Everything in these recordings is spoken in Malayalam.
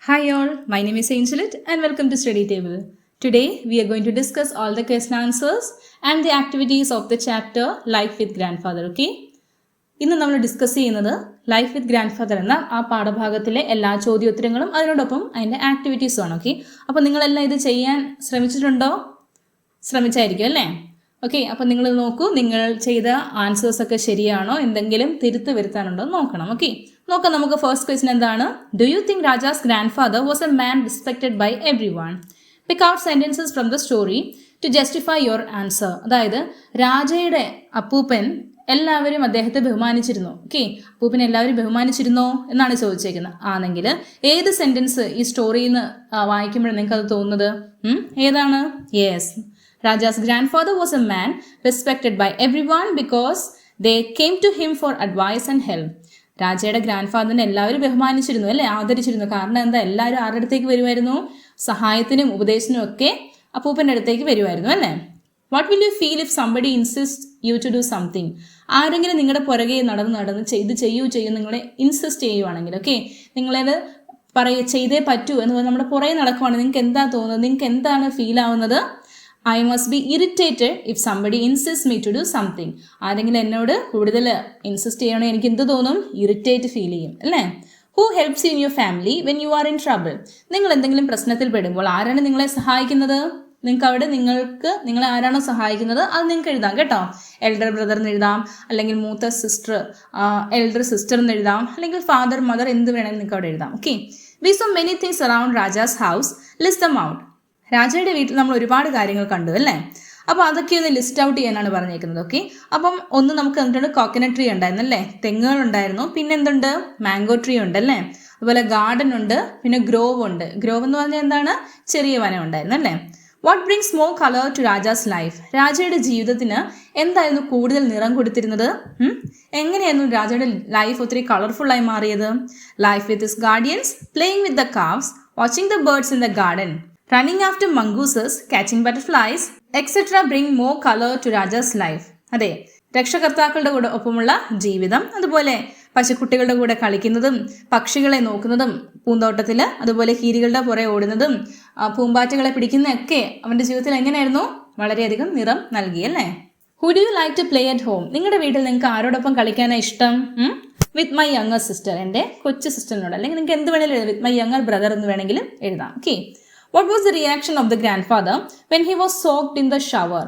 Hi all, my name is Angelit and welcome to Study Table. Today we are going to discuss all the question answers and the activities of the chapter Life with Grandfather. Okay? ഇന്ന് നമ്മൾ ഡിസ്കസ് ചെയ്യുന്നത് ലൈഫ് വിത്ത് ഗ്രാൻഡ് ഫാദർ എന്ന ആ പാഠഭാഗത്തിലെ എല്ലാ ചോദ്യോത്തരങ്ങളും അതിനോടൊപ്പം അതിൻ്റെ ആക്ടിവിറ്റീസും ആണ്. ഓക്കെ, അപ്പോൾ നിങ്ങളെല്ലാം ഇത് ചെയ്യാൻ ശ്രമിച്ചിട്ടുണ്ടോ? ശ്രമിച്ചായിരിക്കും അല്ലേ? ഓക്കെ, അപ്പോൾ നിങ്ങൾ നോക്കൂ, നിങ്ങൾ ചെയ്ത ആൻസേഴ്സൊക്കെ ശരിയാണോ, എന്തെങ്കിലും തിരുത്ത് വരുത്താനുണ്ടോ എന്ന് നോക്കണം. ഓക്കെ, നോക്കാം. നമുക്ക് ഫസ്റ്റ് ക്വസ്റ്റ്യൻ എന്താണ്? Do you think Raja's grandfather was a man respected by everyone? Pick out sentences from the story to justify your answer. അതായത് രാജയുടെ അപ്പൂപ്പൻ എല്ലാവരും അദ്ദേഹത്തെ ബഹുമാനിച്ചിരുന്നു. ഓക്കെ, അപ്പൂപ്പനെ എല്ലാവരും ബഹുമാനിച്ചിരുന്നോ എന്നാണ് ചോദിച്ചേക്കുന്നത്. ആണെങ്കിൽ ഏത് സെൻറ്റൻസ് ഈ സ്റ്റോറിയിൽ നിന്ന് വായിക്കുമ്പോഴാണ് നിങ്ങൾക്ക് അത് തോന്നുന്നത്? ഏതാണ്? Yes, Raja's grandfather was a man respected by everyone because they came to him for advice and help. രാജയുടെ ഗ്രാൻഡ് ഫാദറിനെ എല്ലാവരും ബഹുമാനിച്ചിരുന്നു അല്ലേ, ആദരിച്ചിരുന്നു. കാരണം എന്താ? എല്ലാവരും ആരുടെ അടുത്തേക്ക് വരുമായിരുന്നു? സഹായത്തിനും ഉപദേശത്തിനും ഒക്കെ അപ്പൂപ്പൻ്റെ അടുത്തേക്ക് വരുമായിരുന്നു അല്ലേ. What will you feel if somebody insist you to do something? ആരെങ്കിലും നിങ്ങളുടെ പുറകെ നടന്ന് ചെയ്യൂ നിങ്ങളെ ഇൻസിസ്റ്റ് ചെയ്യുവാണെങ്കിൽ, ഓക്കെ, നിങ്ങളത് ചെയ്തേ പറ്റൂ എന്ന് പറഞ്ഞാൽ നമ്മുടെ പുറകെ നടക്കുവാണെങ്കിൽ നിങ്ങൾക്ക് എന്താ തോന്നുന്നത്? നിങ്ങൾക്ക് എന്താണ് ഫീൽ ആവുന്നത്? I must be irritated if somebody insist me to do something. ആരെങ്കിലും എന്നോട് കൂടുതൽ ഇൻസിസ്റ്റ് ചെയ്യണമെങ്കിൽ എനിക്ക് എന്ത് തോന്നും? ഇറിറ്റേറ്റ് ഫീൽ ചെയ്യും അല്ലേ. Who helps you in your family when you are in trouble? നിങ്ങൾ എന്തെങ്കിലും പ്രശ്നത്തിൽ പെടുമ്പോൾ ആരാണ് നിങ്ങളെ സഹായിക്കുന്നത്? നിങ്ങൾക്ക് അവിടെ നിങ്ങളെ ആരാണോ സഹായിക്കുന്നത് അത് നിങ്ങൾക്ക് എഴുതാം കേട്ടോ. എൽഡർ ബ്രദർ എന്ന് എഴുതാം, അല്ലെങ്കിൽ മൂത്ത സിസ്റ്റർ, എൽഡർ സിസ്റ്റർ എന്ന് എഴുതാം, അല്ലെങ്കിൽ ഫാദർ മദർ, എന്ത് വേണമെങ്കിലും നിങ്ങൾക്ക് അവിടെ എഴുതാം. Okay, we saw many things around Raja's house, list them out. രാജയുടെ വീട്ടിൽ നമ്മൾ ഒരുപാട് കാര്യങ്ങൾ കണ്ടു അല്ലേ. അപ്പോൾ അതൊക്കെ ഒന്ന് ലിസ്റ്റ് ഔട്ട് ചെയ്യാനാണ് പറഞ്ഞേക്കുന്നത്. ഓക്കെ, അപ്പം ഒന്ന് നമുക്ക് എന്തുണ്ട്? കോക്കനട്ട് ട്രീ ഉണ്ടായിരുന്നു അല്ലേ, തെങ്ങുകൾ ഉണ്ടായിരുന്നു. പിന്നെ എന്തുണ്ട്? മാംഗോ ട്രീ ഉണ്ട് അല്ലേ. അതുപോലെ ഗാർഡൻ ഉണ്ട്, പിന്നെ ഗ്രോവ് ഉണ്ട്. ഗ്രോവ് എന്ന് പറഞ്ഞാൽ എന്താണ്? ചെറിയ വനം ഉണ്ടായിരുന്നു അല്ലേ. What brings more colour to Raja's life? രാജയുടെ ജീവിതത്തിന് എന്തായിരുന്നു കൂടുതൽ നിറം കൊടുത്തിരുന്നത്? എങ്ങനെയായിരുന്നു രാജയുടെ ലൈഫ് ഒത്തിരി കളർഫുള്ളായി മാറിയത്? Life with his guardians, playing with the cows, watching the birds in the garden, running after mongooses, catching butterflies, etc. bring more color to Raja's life. അതെ, രക്ഷകർത്താക്കളുടെ കൂടെ ഒപ്പമുള്ള ജീവിതം, അതുപോലെ പശുക്കുട്ടികളുടെ കൂടെ കളിക്കുന്നതും പക്ഷികളെ നോക്കുന്നതും പൂന്തോട്ടത്തിൽ, അതുപോലെ കീരികളുടെ പുറകെ ഓടുന്നതും പൂമ്പാറ്റകളെ പിടിക്കുന്നതൊക്കെ അവൻ്റെ ജീവിതത്തിൽ എങ്ങനെയായിരുന്നു? വളരെയധികം നിറം നൽകി അല്ലേ. Who do you like to play at home? നിങ്ങളുടെ വീട്ടിൽ നിങ്ങൾക്ക് ആരോടൊപ്പം കളിക്കാനാണ് ഇഷ്ടം? വിത്ത് മൈ യങ്ങർ സിസ്റ്റർ, എൻ്റെ കൊച്ചു സിസ്റ്ററിനോട്. അല്ലെങ്കിൽ നിങ്ങൾക്ക് എന്ത് വേണമെങ്കിലും എഴുതാം, വിത്ത് മൈ യങ്ങർ ബ്രദർ എന്ന് വേണമെങ്കിലും എഴുതാം. Okay, what was the reaction of the grandfather when he was soaked in the shower?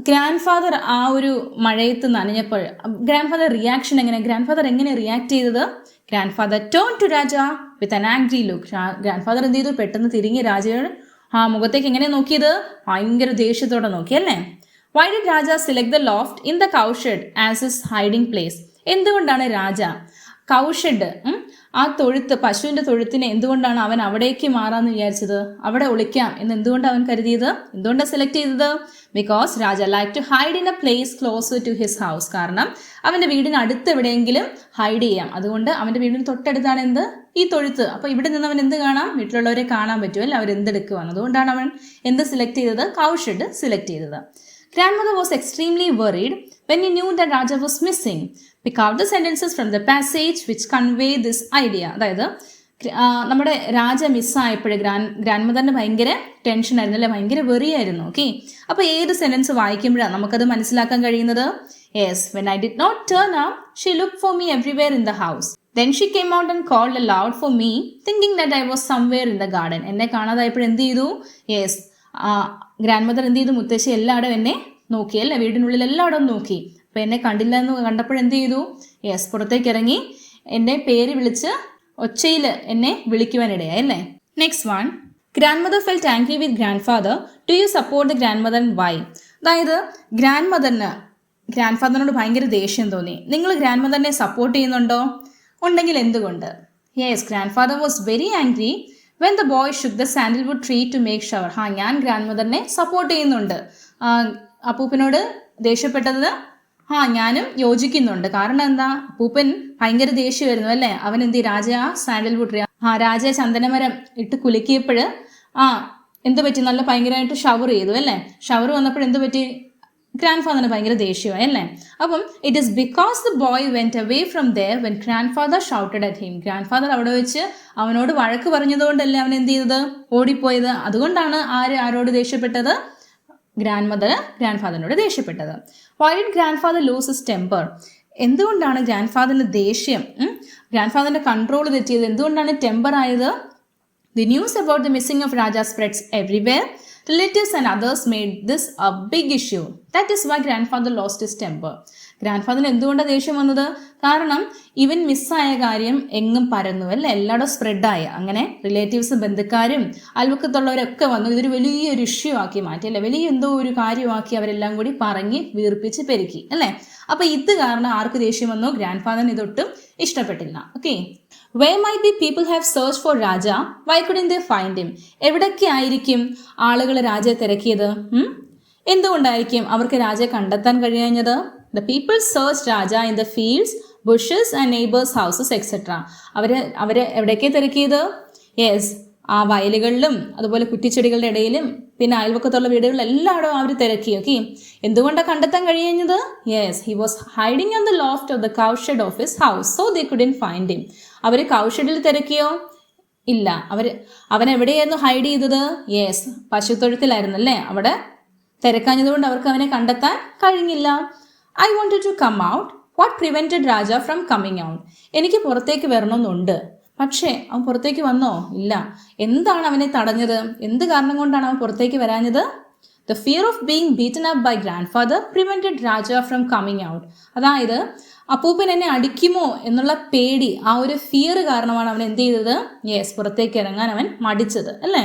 Grandfather ആ ഒരു മഴയത്ത് നനഞ്ഞപ്പോൾ ഗ്രാൻഡ് ഫാദർ റിയാക്ഷൻ എങ്ങനെ? ഗ്രാൻഡ് ഫാദർ എങ്ങനെ റിയാക്ട് ചെയ്തത്? Grandfather turn to Raja with an angry look. Grandfather എന്ത് ചെയ്തു? പെട്ടെന്ന് തിരിഞ്ഞ് രാജയുടെ മുഖത്തേക്ക് എങ്ങനെ നോക്കിയത്? ഭയങ്കര ദേഷ്യത്തോടെ നോക്കി അല്ലേ. Why did Raja select the loft in the cowshed as his hiding place? എന്തുകൊണ്ടാണ് രാജ കൗഷെഡ്, ആ തൊഴുത്ത്, പശുവിൻ്റെ തൊഴുത്തിനെ എന്തുകൊണ്ടാണ് അവൻ അവിടേക്ക് മാറാമെന്ന് വിചാരിച്ചത്? അവിടെ ഒളിക്കാം എന്ന് എന്തുകൊണ്ടാണ് അവൻ കരുതിയത്? എന്തുകൊണ്ടാണ് സെലക്ട് ചെയ്തത്? Because Raja like to hide in a place closer to his house. കാരണം അവൻ്റെ വീടിന് അടുത്ത് എവിടെയെങ്കിലും ഹൈഡ് ചെയ്യാം. അതുകൊണ്ട് അവൻ്റെ വീടിന് തൊട്ടടുത്താണ് എന്ത്? ഈ തൊഴുത്ത്. അപ്പോൾ ഇവിടെ നിന്ന് അവൻ എന്ത് കാണാം? വീട്ടിലുള്ളവരെ കാണാൻ പറ്റുമല്ലോ, അവരെന്തെടുക്കുവാണ്. അതുകൊണ്ടാണ് അവൻ എന്ത് സെലക്ട് ചെയ്തത്? കൗഷെഡ് സെലക്ട് ചെയ്തത്. Grandmother was extremely worried when he knew that Raja was missing. Pick out the sentences from the passage which convey this idea. അതായത് നമ്മുടെ രാജ മിസ്സായപ്പോഴേ ഗ്രാൻഡ് മദറിന് ഭയങ്കര ടെൻഷൻ ആയിരുന്നു അല്ലേ, ഭയങ്കര വെറിയായിരുന്നു. ഓക്കെ, അപ്പോൾ ഏത് സെൻറ്റൻസ് വായിക്കുമ്പോഴാണ് നമുക്കത് മനസ്സിലാക്കാൻ കഴിയുന്നത്? Yes, when I did not turn up, she looked for me everywhere in the house. Then she came out and called aloud for me, thinking that I was somewhere in the garden. എന്നെ കാണാതായപ്പോൾ എന്ത് ചെയ്തു? യെസ്, ഗ്രാൻഡ് മദർ എന്ത് ചെയ്തു? മുത്തശ്ശി എല്ലായിടും എന്നെ നോക്കി അല്ലേ, വീടിനുള്ളിൽ എല്ലായിടും നോക്കി. അപ്പോൾ എന്നെ കണ്ടില്ല എന്ന് കണ്ടപ്പോൾ എന്ത് ചെയ്തു? യെസ്, പുറത്തേക്ക് ഇറങ്ങി എന്നെ പേര് വിളിച്ച് ഒച്ചയിൽ എന്നെ വിളിക്കുവാനിടയായി അല്ലേ. Next one, grandmother felt angry with grandfather. Do you support the grandmother and why? അതായത് ഗ്രാൻഡ് ഫാദറിനോട് ഭയങ്കര ദേഷ്യം തോന്നി. നിങ്ങൾ ഗ്രാൻഡ് മദറിനെ സപ്പോർട്ട് ചെയ്യുന്നുണ്ടോ? ഉണ്ടെങ്കിൽ എന്തുകൊണ്ട്? Yes, grand father was very angry when the boy shook the sandalwood tree to make shower. ഞാൻ ഗ്രാൻഡ് മദറിനെ സപ്പോർട്ട് ചെയ്യുന്നുണ്ട്. അപ്പൂപ്പനോട് ദേഷ്യപ്പെട്ടത് ഞാനും യോജിക്കുന്നുണ്ട്. കാരണം എന്താ? അപ്പൂപ്പൻ ഭയങ്കര ദേഷ്യമായിരുന്നു അല്ലേ. അവൻ എന്ത്? രാജ സാൻഡൽവുഡ് ട്രീ, രാജ ചന്ദനമരം ഇട്ട് കുലുക്കിയപ്പോൾ എന്ത് പറ്റി? നല്ല ഭയങ്കരമായിട്ട് ഷവർ ചെയ്തു അല്ലേ. ഷവർ വന്നപ്പോൾ എന്ത് പറ്റി? ഗ്രാൻഡ് ഫാദറിന് ഭയങ്കര ദേഷ്യമായി അല്ലേ. അപ്പം it is because the boy went away from there when grandfather shouted at him. Grandfather അവിടെ വെച്ച് അവനോട് വഴക്ക് പറഞ്ഞതുകൊണ്ടല്ലേ അവൻ എന്ത് ചെയ്തത്, ഓടിപ്പോയത്. അതുകൊണ്ടാണ് ആരോട് ദേഷ്യപ്പെട്ടത്, ഗ്രാൻഡ് ഫാദറിനോട് ദേഷ്യപ്പെട്ടത്. Why did grandfather lose his temper? എന്തുകൊണ്ടാണ് ഗ്രാൻഡ് ഫാദറിന് ദേഷ്യം, ഗ്രാൻഡ് ഫാദറിന്റെ കൺട്രോൾ തെറ്റിയത്, എന്തുകൊണ്ടാണ് ടെമ്പർ ആയത്? The news about the missing of Raja spreads everywhere. Relatives and others made this a big issue. That is why grandfather lost his temper. Grand എന്തുകൊണ്ടാണ് ദേഷ്യം വന്നത്? കാരണം ഇവൻ മിസ്സായ കാര്യം എങ്ങും പരന്നു അല്ലേ, എല്ലായിടും സ്പ്രെഡായി. അങ്ങനെ റിലേറ്റീവ്സും ബന്ധുക്കാരും അയൽവക്കത്തുള്ളവരൊക്കെ വന്നു ഇതൊരു വലിയൊരു ഇഷ്യൂ ആക്കി മാറ്റി അല്ലേ, വലിയ എന്തോ ഒരു കാര്യമാക്കി അവരെല്ലാം കൂടി പറഞ്ഞ് വീർപ്പിച്ച് പെരുക്കി അല്ലേ. അപ്പൊ ഇത് കാരണം ആർക്ക് ദേഷ്യം വന്നു? ഗ്രാൻഡ് ഫാദറിന് ഇതൊട്ടും ഇഷ്ടപ്പെട്ടില്ല. Okay, Where might be people have searched for Raja? Why couldn't they find him? എവിടൊക്കെ ആയിരിക്കും ആളുകൾ രാജയെ തിരക്കിയത്? എന്തുകൊണ്ടായിരിക്കും അവർക്ക് രാജയെ കണ്ടെത്താൻ കഴിയാഞ്ഞത്? The people searched Raja in the fields, bushes and neighbors' houses, etc. അവര് എവിടേക്കാ തിരക്കിയത്? യെസ്, ആ വയലുകളിലും അതുപോലെ കുറ്റിച്ചെടികളുടെ ഇടയിലും പിന്നെ അയൽവക്കത്തുള്ള വീടുകളിലും എല്ലായിടവും അവർ തിരക്കി. ഓക്കെ, എന്തുകൊണ്ടാണ് കണ്ടെത്താൻ കഴിയുന്നത്? Yes, he was hiding on the loft of the cowshed of his house, so they couldn't find him. അവർ കൗഷെഡിൽ തിരക്കിയോ? ഇല്ല. അവൻ എവിടെയായിരുന്നു ഹൈഡ് ചെയ്തത്? യെസ്, പശുത്തൊഴുത്തിലായിരുന്നു അല്ലേ. അവിടെ തിരക്കാഞ്ഞതുകൊണ്ട് അവർക്ക് അവനെ കണ്ടെത്താൻ കഴിഞ്ഞില്ല. I wanted to come out, what prevented Raja from coming out? എനിക്ക് പുറത്തേക്ക് വരണമെന്നുണ്ട്, പക്ഷേ അവൻ പുറത്തേക്ക് വന്നോ? ഇല്ല. എന്താണ് അവനെ തടഞ്ഞത്? എന്ത് കാരണം കൊണ്ടാണ് അവൻ പുറത്തേക്ക് വരാഞ്ഞത്? The fear of being beaten up by grandfather prevented Raja from coming out. അതായത് അപ്പൂപ്പൻ എന്നെ അടിക്കുമോ എന്നുള്ള പേടി, ആ ഒരു ഫിയർ കാരണമാണ് അവൻ എന്ത് ചെയ്തത്? യെസ്, പുറത്തേക്ക് ഇറങ്ങാൻ അവൻ മടിച്ചത് അല്ലേ.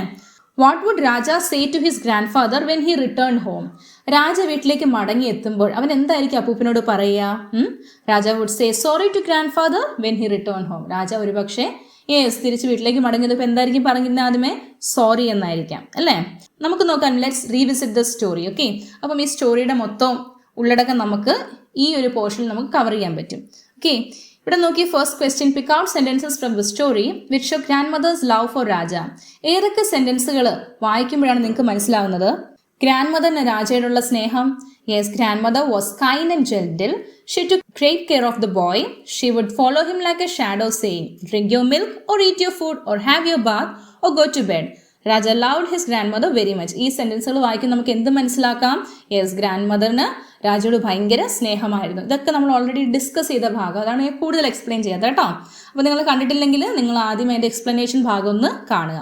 What would Raja say to his grandfather when he return home? Raja വീട്ടിലേക്ക് മടങ്ങി എത്തുമ്പോൾ അവൻ എന്തായിരിക്കും അപ്പൂപ്പനോട് പറയുക? Raja would say sorry to grandfather when he return home. Raja ഒരുപക്ഷെ യെസ് തിരിച്ച് വീട്ടിലേക്ക് മടങ്ങിയത് ഇപ്പം എന്തായിരിക്കും പറഞ്ഞിരുന്നത്? ആദ്യമേ സോറി എന്നായിരിക്കാം അല്ലേ. നമുക്ക് നോക്കാം, let's revisit the story. Okay, അപ്പം ഈ സ്റ്റോറിയുടെ മൊത്തം ഉള്ളടക്കം നമുക്ക് ഈ ഒരു പോർഷനിൽ നമുക്ക് കവർ ചെയ്യാൻ പറ്റും. ഓക്കെ, ഇവിടെ നോക്കി, first question, pick out sentences from the story which show grandmother's love for Raja. ഏതൊക്കെ സെന്റൻസുകൾ വായിക്കുമ്പോഴാണ് നിങ്ങൾക്ക് മനസ്സിലാവുന്നത് ഗ്രാൻഡ് മദറിന് രാജയോടുള്ള സ്നേഹം? Yes, grandmother was kind and gentle. She took great care of the boy. She would follow him like a shadow, saying, "Drink your milk, or eat your food, or have your bath, or go to bed." Raja loved his grandmother very much. ഈ സെന്റൻസുകൾ വായിക്കും നമുക്ക് എന്ത് മനസ്സിലാക്കാം? യെസ്, ഗ്രാൻഡ് മദറിന് രാജയോട് ഭയങ്കര സ്നേഹമായിരുന്നു. ഇതൊക്കെ നമ്മൾ ഓൾറെഡി ഡിസ്കസ് ചെയ്ത ഭാഗം, അതാണ് ഞാൻ കൂടുതൽ എക്സ്പ്ലെയിൻ ചെയ്യാത്ത കേട്ടോ. അപ്പോൾ നിങ്ങൾ കണ്ടിട്ടില്ലെങ്കിൽ നിങ്ങൾ ആദ്യം അതിൻ്റെ എക്സ്പ്ലനേഷൻ ഭാഗം ഒന്ന് കാണുക.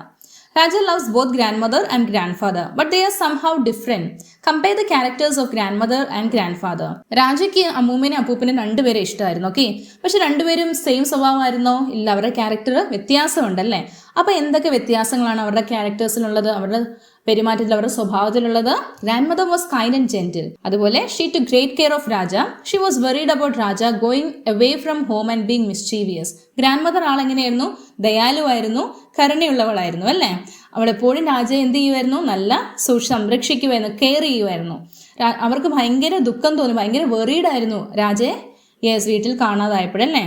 Raja loves both grandmother and grandfather, but they are somehow different. Compare the characters of grandmother and grandfather. രാജയ്ക്ക് അമ്മൂമ്മനെ അപ്പൂപ്പനെ രണ്ടുപേരെ ഇഷ്ടമായിരുന്നു. ഓക്കെ, പക്ഷെ രണ്ടുപേരും സെയിം സ്വഭാവമായിരുന്നോ? ഇല്ല, അവരുടെ ക്യാരക്ടർ വ്യത്യാസമുണ്ടല്ലേ. അപ്പോൾ എന്തൊക്കെ വ്യത്യാസങ്ങളാണ് അവരുടെ ക്യാരക്ടേഴ്സിലുള്ളത്, അവരുടെ പെരുമാറ്റത്തിൽ, അവരുടെ സ്വഭാവത്തിലുള്ളത്? Grandmother was kind and gentle. അതുപോലെ she took great care of Raja. She was worried about Raja going away from home and being mischievous. Grandmother ആളെങ്ങനെയായിരുന്നു? ദയാലുവായിരുന്നു, കരുണയുള്ളവളായിരുന്നു അല്ലേ. അവളെപ്പോഴും രാജയെ എന്ത് ചെയ്യുമായിരുന്നു? നല്ല സംരക്ഷിക്കുമായിരുന്നു, കെയർ ചെയ്യുമായിരുന്നു. അവർക്ക് ഭയങ്കര ദുഃഖം തോന്നി, ഭയങ്കര വെറീഡായിരുന്നു രാജയെ യെസ് വീട്ടിൽ കാണാതായപ്പോഴല്ലേ.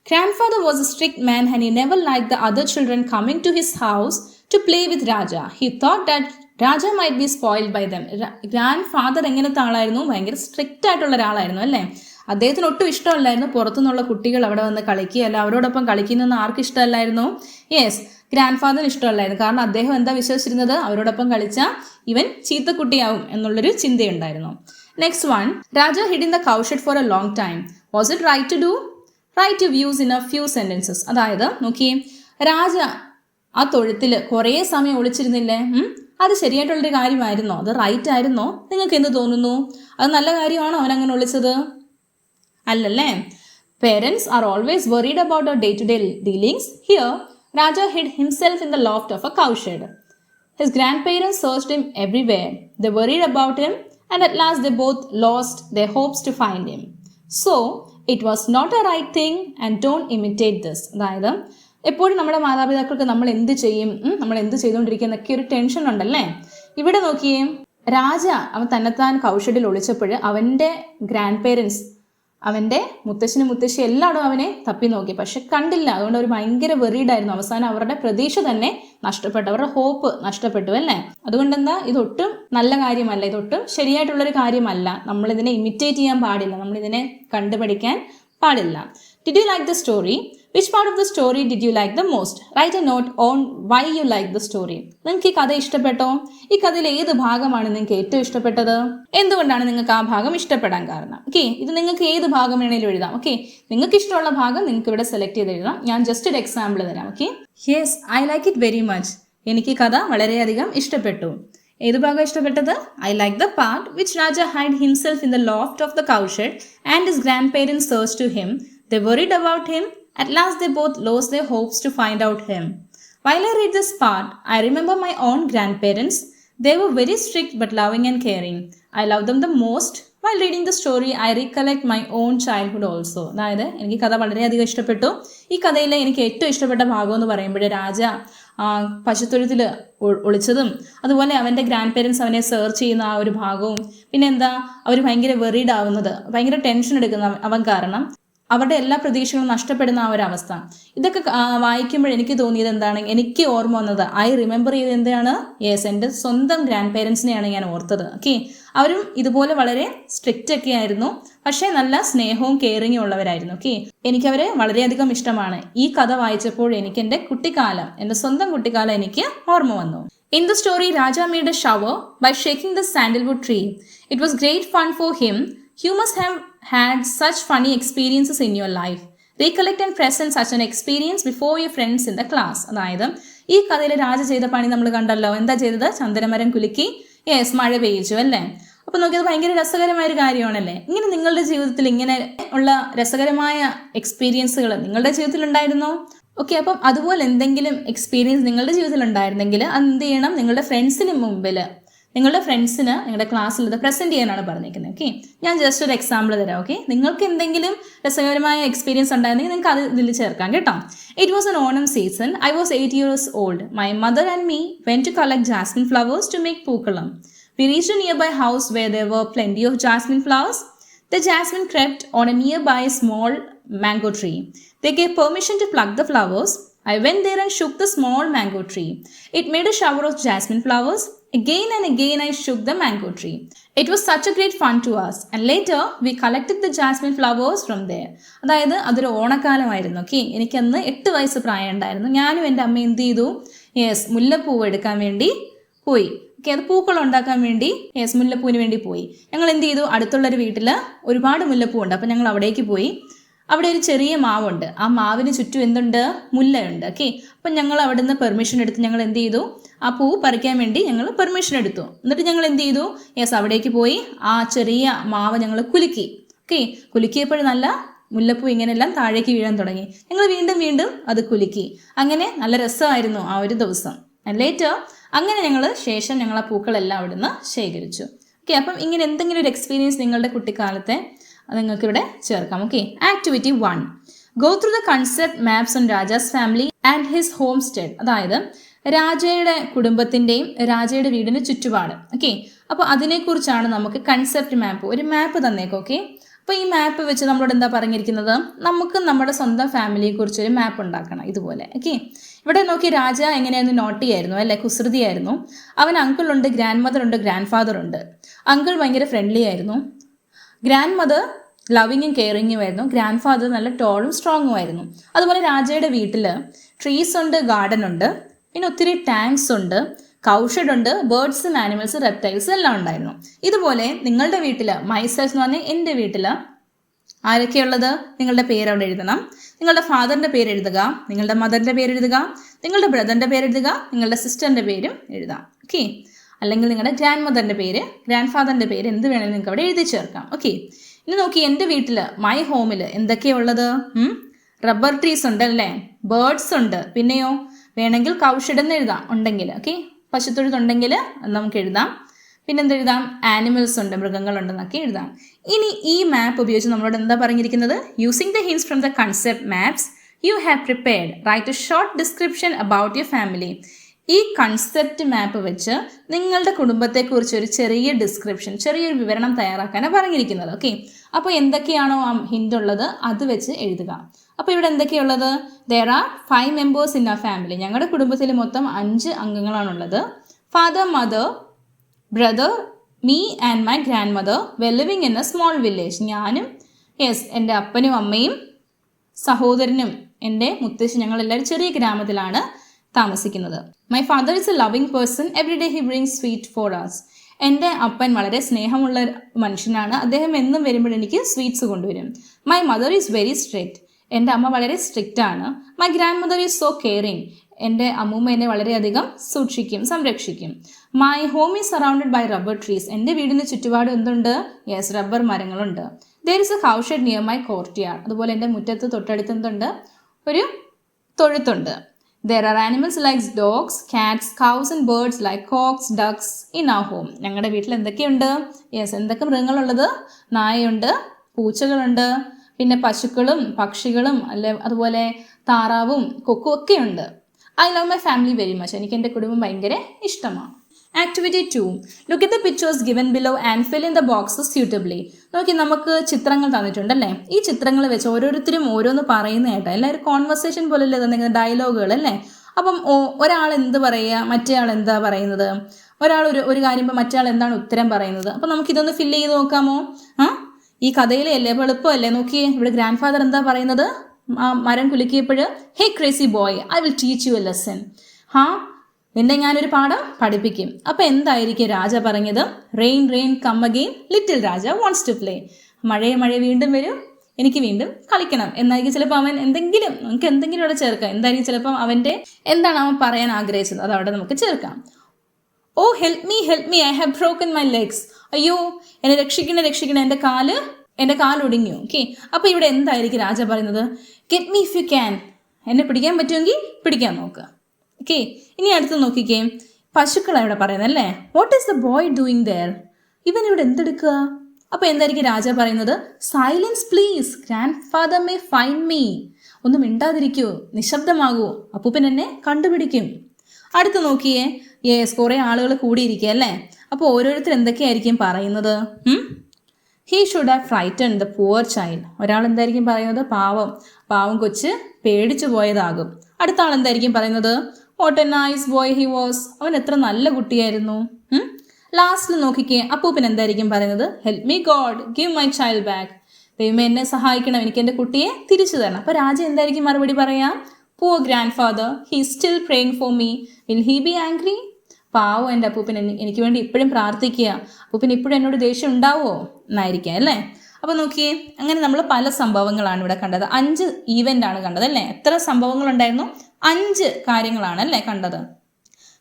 Grandfather was a strict man and he never liked the other children coming to his house to play with Raja. He thought that Raja might be spoiled by them. Grandfather എങ്ങനത്തെ ആളായിരുന്നു? ഭയങ്കര സ്ട്രിക്റ്റ് ആയിട്ടുള്ള ഒരാളായിരുന്നു അല്ലേ. അദ്ദേഹത്തിന് ഒട്ടും ഇഷ്ടമല്ലായിരുന്നു പുറത്തുനിന്നുള്ള കുട്ടികൾ അവിടെ വന്ന് കളിക്കുക, അല്ല അവരോടൊപ്പം കളിക്കുന്നതെന്ന് ആർക്ക് ഇഷ്ടമല്ലായിരുന്നു? Yes, grand ഫാദറിന് ഇഷ്ടമല്ലായിരുന്നു. കാരണം അദ്ദേഹം എന്താ വിശ്വസിച്ചിരുന്നത്? അവരോടൊപ്പം കളിച്ചാൽ ഇവൻ ചീത്തക്കുട്ടിയാവും എന്നുള്ളൊരു ചിന്തയുണ്ടായിരുന്നു. Next one, Raja hid in the cowshed for a long time. Was it right to do? Write two views in a few sentences. അതായത് നോക്കിയേ, രാജ ആ തൊഴുത്തിൽ കുറേ സമയം ഒളിച്ചിരുന്നില്ലേ? അത് ശരിയായിട്ടുള്ളൊരു കാര്യമായിരുന്നോ? അത് റൈറ്റ് ആയിരുന്നോ? നിങ്ങൾക്ക് എന്ത് തോന്നുന്നു? അത് നല്ല കാര്യമാണോ അവനങ്ങനെ ഒളിച്ചത്? അല്ലല്ലേ. Parents are always worried about our day to day dealings. Here Raja hid himself in the loft of a cowshed. His grandparents searched him everywhere. They worried about him and at last they both lost their hopes to find him. So it was not a right thing and don't imitate this. അതായത് എപ്പോഴും നമ്മുടെ മാതാപിതാക്കൾക്ക് നമ്മൾ എന്ത് ചെയ്യും, നമ്മൾ എന്ത് ചെയ്തുകൊണ്ടിരിക്കുന്നൊക്കെ ഒരു ടെൻഷൻ ഉണ്ടല്ലേ. ഇവിടെ നോക്കിയേ, രാജ അവൻ തന്നെത്താൻ കൗഷഡിൽ ഒളിച്ചപ്പോൾ അവൻ്റെ ഗ്രാൻഡ് പേരൻസ്, അവൻ്റെ മുത്തശ്ശനും മുത്തശ്ശി എല്ലായിടും അവനെ തപ്പി നോക്കി, പക്ഷെ കണ്ടില്ല. അതുകൊണ്ട് അവർ ഭയങ്കര വെറീഡായിരുന്നു. അവസാനം അവരുടെ പ്രതീക്ഷ തന്നെ നഷ്ടപ്പെട്ടു, അവരുടെ ഹോപ്പ് നഷ്ടപ്പെട്ടു അല്ലേ. അതുകൊണ്ട് എന്താ, ഇതൊട്ടും നല്ല കാര്യമല്ല, ഇതൊട്ടും ശരിയായിട്ടുള്ളൊരു കാര്യമല്ല. നമ്മളിതിനെ ഇമിറ്റേറ്റ് ചെയ്യാൻ പാടില്ല, നമ്മളിതിനെ കണ്ടുപഠിക്കാൻ പാടില്ല. Did you like the story? Which part of the story did you like the most? Write a note on why you like the story. നിങ്ങൾക്ക് ഈ കഥ ഇഷ്ടപ്പെട്ടോ? ഈ കഥയിലെ ഏത് ഭാഗമാണ് നിങ്ങൾക്ക് ഏറ്റവും ഇഷ്ടപ്പെട്ടത്? എന്തുകൊണ്ടാണ് നിങ്ങൾക്ക് ആ ഭാഗം ഇഷ്ടപ്പെടാൻ കാരണം? ഓക്കെ, ഇത് നിങ്ങൾക്ക് ഏത് ഭാഗം വേണേലും എഴുതാം. ഓക്കെ, നിങ്ങൾക്ക് ഇഷ്ടമുള്ള ഭാഗം നിങ്ങൾക്ക് ഇവിടെ സെലക്ട് ചെയ്ത് എഴുതാം. ഞാൻ ജസ്റ്റ് ഒരു എക്സാമ്പിൾ തരാം. Okay, yes, I like it very much. എനിക്ക് ഈ കഥ വളരെയധികം ഇഷ്ടപ്പെട്ടു. ഏത് ഭാഗം ഇഷ്ടപ്പെട്ടത്? I like the part which Raja hide himself in the loft of the cowshed and his grandparents search to him. They worried about him. At last they both lost their hopes to find out him. While I read this part, I remember my own grandparents. They were very strict but loving and caring. I loved them the most. While reading the story, I recollect my own childhood also. അതായത് എനിക്ക് കഥ വളരെയധികം ഇഷ്ടപ്പെട്ടു. ഈ കഥയിലെ എനിക്ക് ഏറ്റവും ഇഷ്ടപ്പെട്ട ഭാഗം എന്ന് പറയുമ്പോൾ രാജ പശുത്തൊഴുത്തിൽ ഒളിച്ചതും അതുപോലെ അവൻ്റെ ഗ്രാൻഡ് പേരൻസ് അവനെ സെർച്ച് ചെയ്യുന്ന ആ ഒരു ഭാഗവും, പിന്നെ എന്താ അവർ ഭയങ്കര വെറീഡ് ആവുന്നത്, ഭയങ്കര ടെൻഷൻ എടുക്കുന്ന അവൻ കാരണം അവരുടെ എല്ലാ പ്രതീക്ഷകളും നഷ്ടപ്പെടുന്ന ആ ഒരു അവസ്ഥ. ഇതൊക്കെ വായിക്കുമ്പോൾ എനിക്ക് തോന്നിയത് എന്താണ്, എനിക്ക് ഓർമ്മ വന്നത്, ഐ റിമെമ്പർ ചെയ്ത് എന്താണ്, യെസ്, എൻ്റെ സ്വന്തം ഗ്രാൻഡ് പേരൻസിനെയാണ് ഞാൻ ഓർത്തത്. ഓക്കെ, അവരും ഇതുപോലെ വളരെ സ്ട്രിക്റ്റ് ഒക്കെ ആയിരുന്നു, പക്ഷേ നല്ല സ്നേഹവും കെയറിങ്ങും ഉള്ളവരായിരുന്നു. ഓക്കെ, എനിക്കവരെ വളരെയധികം ഇഷ്ടമാണ്. ഈ കഥ വായിച്ചപ്പോൾ എനിക്ക് എൻ്റെ കുട്ടിക്കാലം, എൻ്റെ സ്വന്തം കുട്ടിക്കാലം എനിക്ക് ഓർമ്മ വന്നു. In the story, Raja made a shower by shaking the sandalwood tree. It was great fun for him. You must have had such funny experiences in your life. Recollect and present such an experience before your friends in the class. അതായത് ഈ കഥയിൽ രാജ ചെയ്ത പണി നമ്മൾ കണ്ടല്ലോ. എന്താ ചെയ്തത്? ചന്ദനമരം കുലുക്കി, യെസ്, മഴ പെയ്യിച്ചു അല്ലേ. അപ്പോൾ നോക്കിയത് ഭയങ്കര രസകരമായ ഒരു കാര്യമാണല്ലേ. ഇങ്ങനെ നിങ്ങളുടെ ജീവിതത്തിൽ ഇങ്ങനെ ഉള്ള രസകരമായ എക്സ്പീരിയൻസുകൾ നിങ്ങളുടെ ജീവിതത്തിൽ ഉണ്ടായിരുന്നോ? ഓക്കെ, അപ്പം അതുപോലെ എന്തെങ്കിലും എക്സ്പീരിയൻസ് നിങ്ങളുടെ ജീവിതത്തിൽ ഉണ്ടായിരുന്നെങ്കിൽ അത് എന്ത് ചെയ്യണം, നിങ്ങളുടെ ഫ്രണ്ട്സിന് മുമ്പിൽ, നിങ്ങളുടെ ഫ്രണ്ട്സിന് നിങ്ങളുടെ ക്ലാസ്സിൽ ഇത് പ്രസൻറ്റ് ചെയ്യാനാണ് പറഞ്ഞിരിക്കുന്നത്. ഓക്കെ, ഞാൻ ജസ്റ്റ് ഒരു എക്സാമ്പിൾ തരാം. ഓക്കെ, നിങ്ങൾക്ക് എന്തെങ്കിലും രസകരമായ എക്സ്പീരിയൻസ് ഉണ്ടായിരുന്നെങ്കിൽ നിങ്ങൾക്ക് അത് ഇതിൽ ചേർക്കാം കേട്ടോ. It was an Onam season. I was 8 years old. My mother and me went to collect jasmine flowers to make പൂക്കളം. We reached a nearby house where there were plenty of jasmine flowers. The jasmine crept on a nearby small mango tree. They gave permission to pluck the flowers. I went there and shook the small mango tree. It made a shower of jasmine flowers. Again and again I shook the mango tree. It was such a great fun to us. And later we collected the jasmine flowers from there. അതായത് അതൊരു ഓണക്കാലമായിരുന്നു. ഓക്കെ, എനിക്കന്ന് 8 വയസ്സ് പ്രായം ഉണ്ടായിരുന്നു. ഞാനും എൻ്റെ അമ്മ എന്ത് ചെയ്തു, യെസ്, മുല്ലപ്പൂവ് എടുക്കാൻ വേണ്ടി പോയി. ഓക്കെ, അത് പൂക്കൾ ഉണ്ടാക്കാൻ വേണ്ടി, യെസ്, മുല്ലപ്പൂവിന് വേണ്ടി പോയി. ഞങ്ങൾ എന്ത് ചെയ്തു, അടുത്തുള്ളൊരു വീട്ടിൽ ഒരുപാട് മുല്ലപ്പൂ ഉണ്ട്. അപ്പം ഞങ്ങൾ അവിടേക്ക് പോയി. അവിടെ ഒരു ചെറിയ മാവുണ്ട്. ആ മാവിന് ചുറ്റും എന്തുണ്ട്, മുല്ലയുണ്ട്. ഓക്കെ, അപ്പം ഞങ്ങൾ അവിടെ നിന്ന് പെർമിഷൻ എടുത്ത് ഞങ്ങൾ എന്ത് ചെയ്തു, ആ പൂ പറിക്കാൻ വേണ്ടി ഞങ്ങൾ പെർമിഷൻ എടുത്തു. എന്നിട്ട് ഞങ്ങൾ എന്ത് ചെയ്തു, യെസ്, അവിടേക്ക് പോയി ആ ചെറിയ മാവ് ഞങ്ങൾ കുലുക്കി. ഓക്കെ, കുലുക്കിയപ്പോൾ നല്ല മുല്ലപ്പൂ ഇങ്ങനെയെല്ലാം താഴേക്ക് വീഴാൻ തുടങ്ങി. ഞങ്ങൾ വീണ്ടും വീണ്ടും അത് കുലുക്കി. അങ്ങനെ നല്ല രസമായിരുന്നു ആ ഒരു ദിവസം. ആൻഡ് ലേറ്റർ അങ്ങനെ ശേഷം ഞങ്ങൾ ആ പൂക്കളെല്ലാം അവിടെ നിന്ന് ശേഖരിച്ചു. ഓക്കെ, അപ്പം ഇങ്ങനെ എന്തെങ്കിലും ഒരു എക്സ്പീരിയൻസ് നിങ്ങളുടെ കുട്ടിക്കാലത്തെ നിങ്ങൾക്ക് ഇവിടെ ചേർക്കാം. Okay, activity 1, go through the concept maps on Rajas family and his home stay. അതായത് രാജയുടെ കുടുംബത്തിൻ്റെയും രാജയുടെ വീടിന് ചുറ്റുപാട്. ഓക്കെ, അപ്പോൾ അതിനെക്കുറിച്ചാണ് നമുക്ക് കൺസെപ്റ്റ് മാപ്പ്, ഒരു മാപ്പ് തന്നേക്കും. ഓക്കെ, അപ്പോൾ ഈ മാപ്പ് വെച്ച് നമ്മളോട് എന്താ പറഞ്ഞിരിക്കുന്നത്, നമുക്ക് നമ്മുടെ സ്വന്തം ഫാമിലിയെക്കുറിച്ച് ഒരു മാപ്പ് ഉണ്ടാക്കണം ഇതുപോലെ. ഓക്കെ, ഇവിടെ നോക്കി രാജ എങ്ങനെയായിരുന്നു, നോട്ടി ആയിരുന്നു അല്ലേ, കുസൃതിയായിരുന്നു. അവൻ അങ്കിളുണ്ട്, ഗ്രാൻഡ് മദർ ഉണ്ട്, ഗ്രാൻഡ് ഫാദർ ഉണ്ട്. അങ്കിൾ ഭയങ്കര ഫ്രണ്ട്ലി ആയിരുന്നു, ഗ്രാൻഡ് മദർ ലവിങ്ങും കെയറിങ്ങും ആയിരുന്നു, ഗ്രാൻഡ് ഫാദർ നല്ല ടോളും സ്ട്രോങ്ങും ആയിരുന്നു. അതുപോലെ രാജയുടെ വീട്ടിൽ ട്രീസ് ഉണ്ട്, ഗാർഡൻ ഉണ്ട്, പിന്നെ ഒത്തിരി ടാങ്ക്സ് ഉണ്ട്, കൗഷഡ് ഉണ്ട്, ബേർഡ്സും ആനിമൽസ്, റെപ്റ്റൈൽസ് എല്ലാം ഉണ്ടായിരുന്നു. ഇതുപോലെ നിങ്ങളുടെ വീട്ടിൽ, മൈസെൽഫ് എന്ന് പറഞ്ഞാൽ എൻ്റെ വീട്ടിൽ ആരൊക്കെയുള്ളത്, നിങ്ങളുടെ പേര് അവിടെ എഴുതണം. നിങ്ങളുടെ ഫാദറിൻ്റെ പേര് എഴുതുക, നിങ്ങളുടെ മദറിൻ്റെ പേര് എഴുതുക, നിങ്ങളുടെ ബ്രദറിൻ്റെ പേര് എഴുതുക, നിങ്ങളുടെ സിസ്റ്ററിൻ്റെ പേരും എഴുതാം. ഓക്കെ, അല്ലെങ്കിൽ നിങ്ങളുടെ ഗ്രാൻഡ് മദറിൻ്റെ പേര്, ഗ്രാൻഡ് ഫാദറിൻ്റെ പേര് എന്ത് വേണമെങ്കിലും നിങ്ങൾക്ക് അവിടെ എഴുതി ചേർക്കാം. ഓക്കെ, ഇനി നോക്കി എൻ്റെ വീട്ടിൽ, മൈ ഹോമിൽ എന്തൊക്കെയാണ് ഉള്ളത്, റബ്ബർ ട്രീസ് ഉണ്ട് അല്ലേ, ബേർഡ്സ് ഉണ്ട്, പിന്നെയോ വേണമെങ്കിൽ കൗഷഡ് എന്ന് എഴുതാം ഉണ്ടെങ്കിൽ. ഓക്കെ, പശുത്തൊഴുത്തുണ്ടെങ്കിൽ നമുക്ക് എഴുതാം. പിന്നെന്തെഴുതാം, ആനിമൽസ് ഉണ്ട്, മൃഗങ്ങളുണ്ടെന്നൊക്കെ എഴുതാം. ഇനി ഈ മാപ്പ് ഉപയോഗിച്ച് നമ്മളോട് എന്താ പറഞ്ഞിരിക്കുന്നത്, using the hints from the concept maps you have prepared write a short description about your family. ഈ കൺസെപ്റ്റ് മാപ്പ് വെച്ച് നിങ്ങളുടെ കുടുംബത്തെക്കുറിച്ച് ഒരു ചെറിയ ഡിസ്ക്രിപ്ഷൻ, ചെറിയൊരു വിവരണം തയ്യാറാക്കാനാണ് പറഞ്ഞിരിക്കുന്നത്. ഓക്കെ, അപ്പോൾ എന്തൊക്കെയാണോ ആ ഹിൻ്റ് ഉള്ളത് അത് വെച്ച് എഴുതുക. അപ്പോൾ ഇവിടെ എന്തൊക്കെയുള്ളത്? There are 5 members in a family. ഞങ്ങളുടെ കുടുംബത്തിൽ മൊത്തം 5 അംഗങ്ങളാണുള്ളത്. Father, mother, brother, me and my grandmother were living in a small village. ഞാനും എൻ്റെ അപ്പനും അമ്മയും സഹോദരനും എൻ്റെ മുത്തശ്ശി ഞങ്ങളെല്ലാവരും ചെറിയ ഗ്രാമത്തിലാണ് താമസിക്കുന്നത്. My father is a loving person. Every day he brings sweet for us. എൻ്റെ അപ്പൻ വളരെ സ്നേഹമുള്ള മനുഷ്യനാണ്. അദ്ദേഹം എന്നും വരുമ്പോൾ എനിക്ക് സ്വീറ്റ്സ് കൊണ്ടുവരും. My mother is very strict. എൻ്റെ അമ്മ വളരെ സ്ട്രിക്റ്റ് ആണ്. My grandmother is so caring. എൻ്റെ അമ്മൂമ്മ എന്നെ വളരെയധികം സൂക്ഷിക്കും, സംരക്ഷിക്കും. My home is surrounded by rubber trees. എൻ്റെ വീടിന് ചുറ്റുപാട് എന്തുണ്ട്? യെസ്, റബ്ബർ മരങ്ങളുണ്ട്. There is a cowshed near my courtyard. അതുപോലെ എൻ്റെ മുറ്റത്ത് തൊട്ടടുത്ത് എന്തുണ്ട്? ഒരു തൊഴുത്തുണ്ട്. There are animals like dogs, cats, cows and birds like cocks, ducks in our home. ഞങ്ങളുടെ വീട്ടിൽ എന്തൊക്കെയുണ്ട്? യെസ്, എന്തൊക്കെ മൃഗങ്ങളുള്ളത്? നായയുണ്ട്, പൂച്ചകളുണ്ട്, പിന്നെ പശുക്കളും പക്ഷികളും അതുപോലെ താറാവും കൊക്കും ഒക്കെ ഉണ്ട്. I love my family very much. എനിക്ക് എൻ്റെ കുടുംബം ഭയങ്കര ഇഷ്ടമാണ്. Activity 2. Look at the pictures given below and fill in the boxes suitably. നോക്കി, നമുക്ക് ചിത്രങ്ങൾ തന്നിട്ടുണ്ടല്ലേ. ഈ ചിത്രങ്ങൾ വെച്ച് ഓരോരുത്തരും ഓരോന്ന് പറയുന്നതായിട്ടാണ്. എല്ലാവരും കോൺവെർസേഷൻ പോലെയല്ലേ തന്നെ, ഡയലോഗുകൾ അല്ലേ. അപ്പം ഒരാൾ എന്ത് പറയുക, മറ്റേ ആൾ എന്താ പറയുന്നത്, ഒരാൾ ഒരു കാര്യം മറ്റേ ആൾ എന്താണ് ഉത്തരം പറയുന്നത്. അപ്പം നമുക്കിതൊന്ന് ഫില്ല് ചെയ്ത് നോക്കാമോ? ഈ കഥയിലെ അല്ലേ, അപ്പോൾ എളുപ്പമല്ലേ. നോക്കിയേ, ഇവിടെ ഗ്രാൻഡ് ഫാദർ എന്താ പറയുന്നത്? മരം കുലുക്കിയപ്പോൾ, hey crazy boy, I will teach you a lesson. നിന്നെ ഞാനൊരു പാഠം പഠിപ്പിക്കും. അപ്പം എന്തായിരിക്കും രാജ പറഞ്ഞത്? Rain rain come again little Raja wants to play. മഴയെ മഴ വീണ്ടും വരും, എനിക്ക് വീണ്ടും കളിക്കണം എന്നായിരിക്കും ചിലപ്പോൾ അവൻ നമുക്ക് എന്തെങ്കിലും അവിടെ ചേർക്കാം. എന്തായിരിക്കും ചിലപ്പം എന്താണ് അവൻ പറയാൻ ആഗ്രഹിച്ചത്, അത് അവിടെ നമുക്ക് ചേർക്കാം. Oh help me I have broken my legs. അയ്യോ, എന്നെ രക്ഷിക്കണേ, എൻ്റെ കാലൊടിഞ്ഞു. ഓക്കെ, അപ്പോൾ ഇവിടെ എന്തായിരിക്കും രാജ പറയുന്നത്? Get me if you can. എന്നെ പിടിക്കാൻ പറ്റുമെങ്കിൽ പിടിക്കാൻ നോക്കുക. ഓക്കെ, ഇനി അടുത്ത് നോക്കിക്കേ, പശുക്കളാണ് ഇവിടെ പറയുന്നത് അല്ലേ. What is the boy doing there? ഇവൻ ഇവിടെ എന്തെടുക്കുക? അപ്പോൾ എന്തായിരിക്കും രാജ പറയുന്നത്? Silence please, grandfather may find me. ഒന്നും മിണ്ടാതിരിക്കൂ, നിശബ്ദമാകൂ, അപ്പൂപ്പൻ എന്നെ കണ്ടുപിടിക്കും. അടുത്ത് നോക്കിയേ, യെസ്, കുറേ ആളുകൾ കൂടിയിരിക്കുക അല്ലേ. അപ്പോൾ ഓരോരുത്തർ എന്തൊക്കെയായിരിക്കും പറയുന്നത്? He should have frightened the poor child. ഒരാൾ എന്തായിരിക്കും പറയുന്നത്? പാവം കൊച്ച് പേടിച്ചു പോയതാകും. അടുത്ത ആൾ എന്തായിരിക്കും പറയുന്നത്? What a nice boy he was. അവൻ എത്ര നല്ല കുട്ടിയായിരുന്നു. ലാസ്റ്റിൽ നോക്കിക്കേ, അപ്പൂപ്പൻ എന്തായിരിക്കും പറയുന്നത്? Help me God, give my child back. ദൈവമേ, എന്നെ സഹായിക്കണം, എനിക്ക് എൻ്റെ കുട്ടിയെ തിരിച്ചു തരണം. അപ്പോൾ രാജ എന്തായിരിക്കും മറുപടി പറയാം? Poor grand father, he still praying for me, will he B angry. പാവം എൻ്റെ അപ്പൂപ്പൻ എനിക്ക് വേണ്ടി ഇപ്പോഴും പ്രാർത്ഥിക്കുക, അപ്പൂപ്പൻ ഇപ്പോഴും എന്നോട് ദേഷ്യം ഉണ്ടാവുമോ എന്നായിരിക്കാം അല്ലേ. അപ്പോൾ നോക്കിയേ, അങ്ങനെ നമ്മൾ പല സംഭവങ്ങളാണ് ഇവിടെ കണ്ടത്. 5 ഈവൻ്റ് ആണ് കണ്ടത് അല്ലേ. എത്ര സംഭവങ്ങളുണ്ടായിരുന്നു? 5 കാര്യങ്ങളാണ് അല്ലേ കണ്ടത്.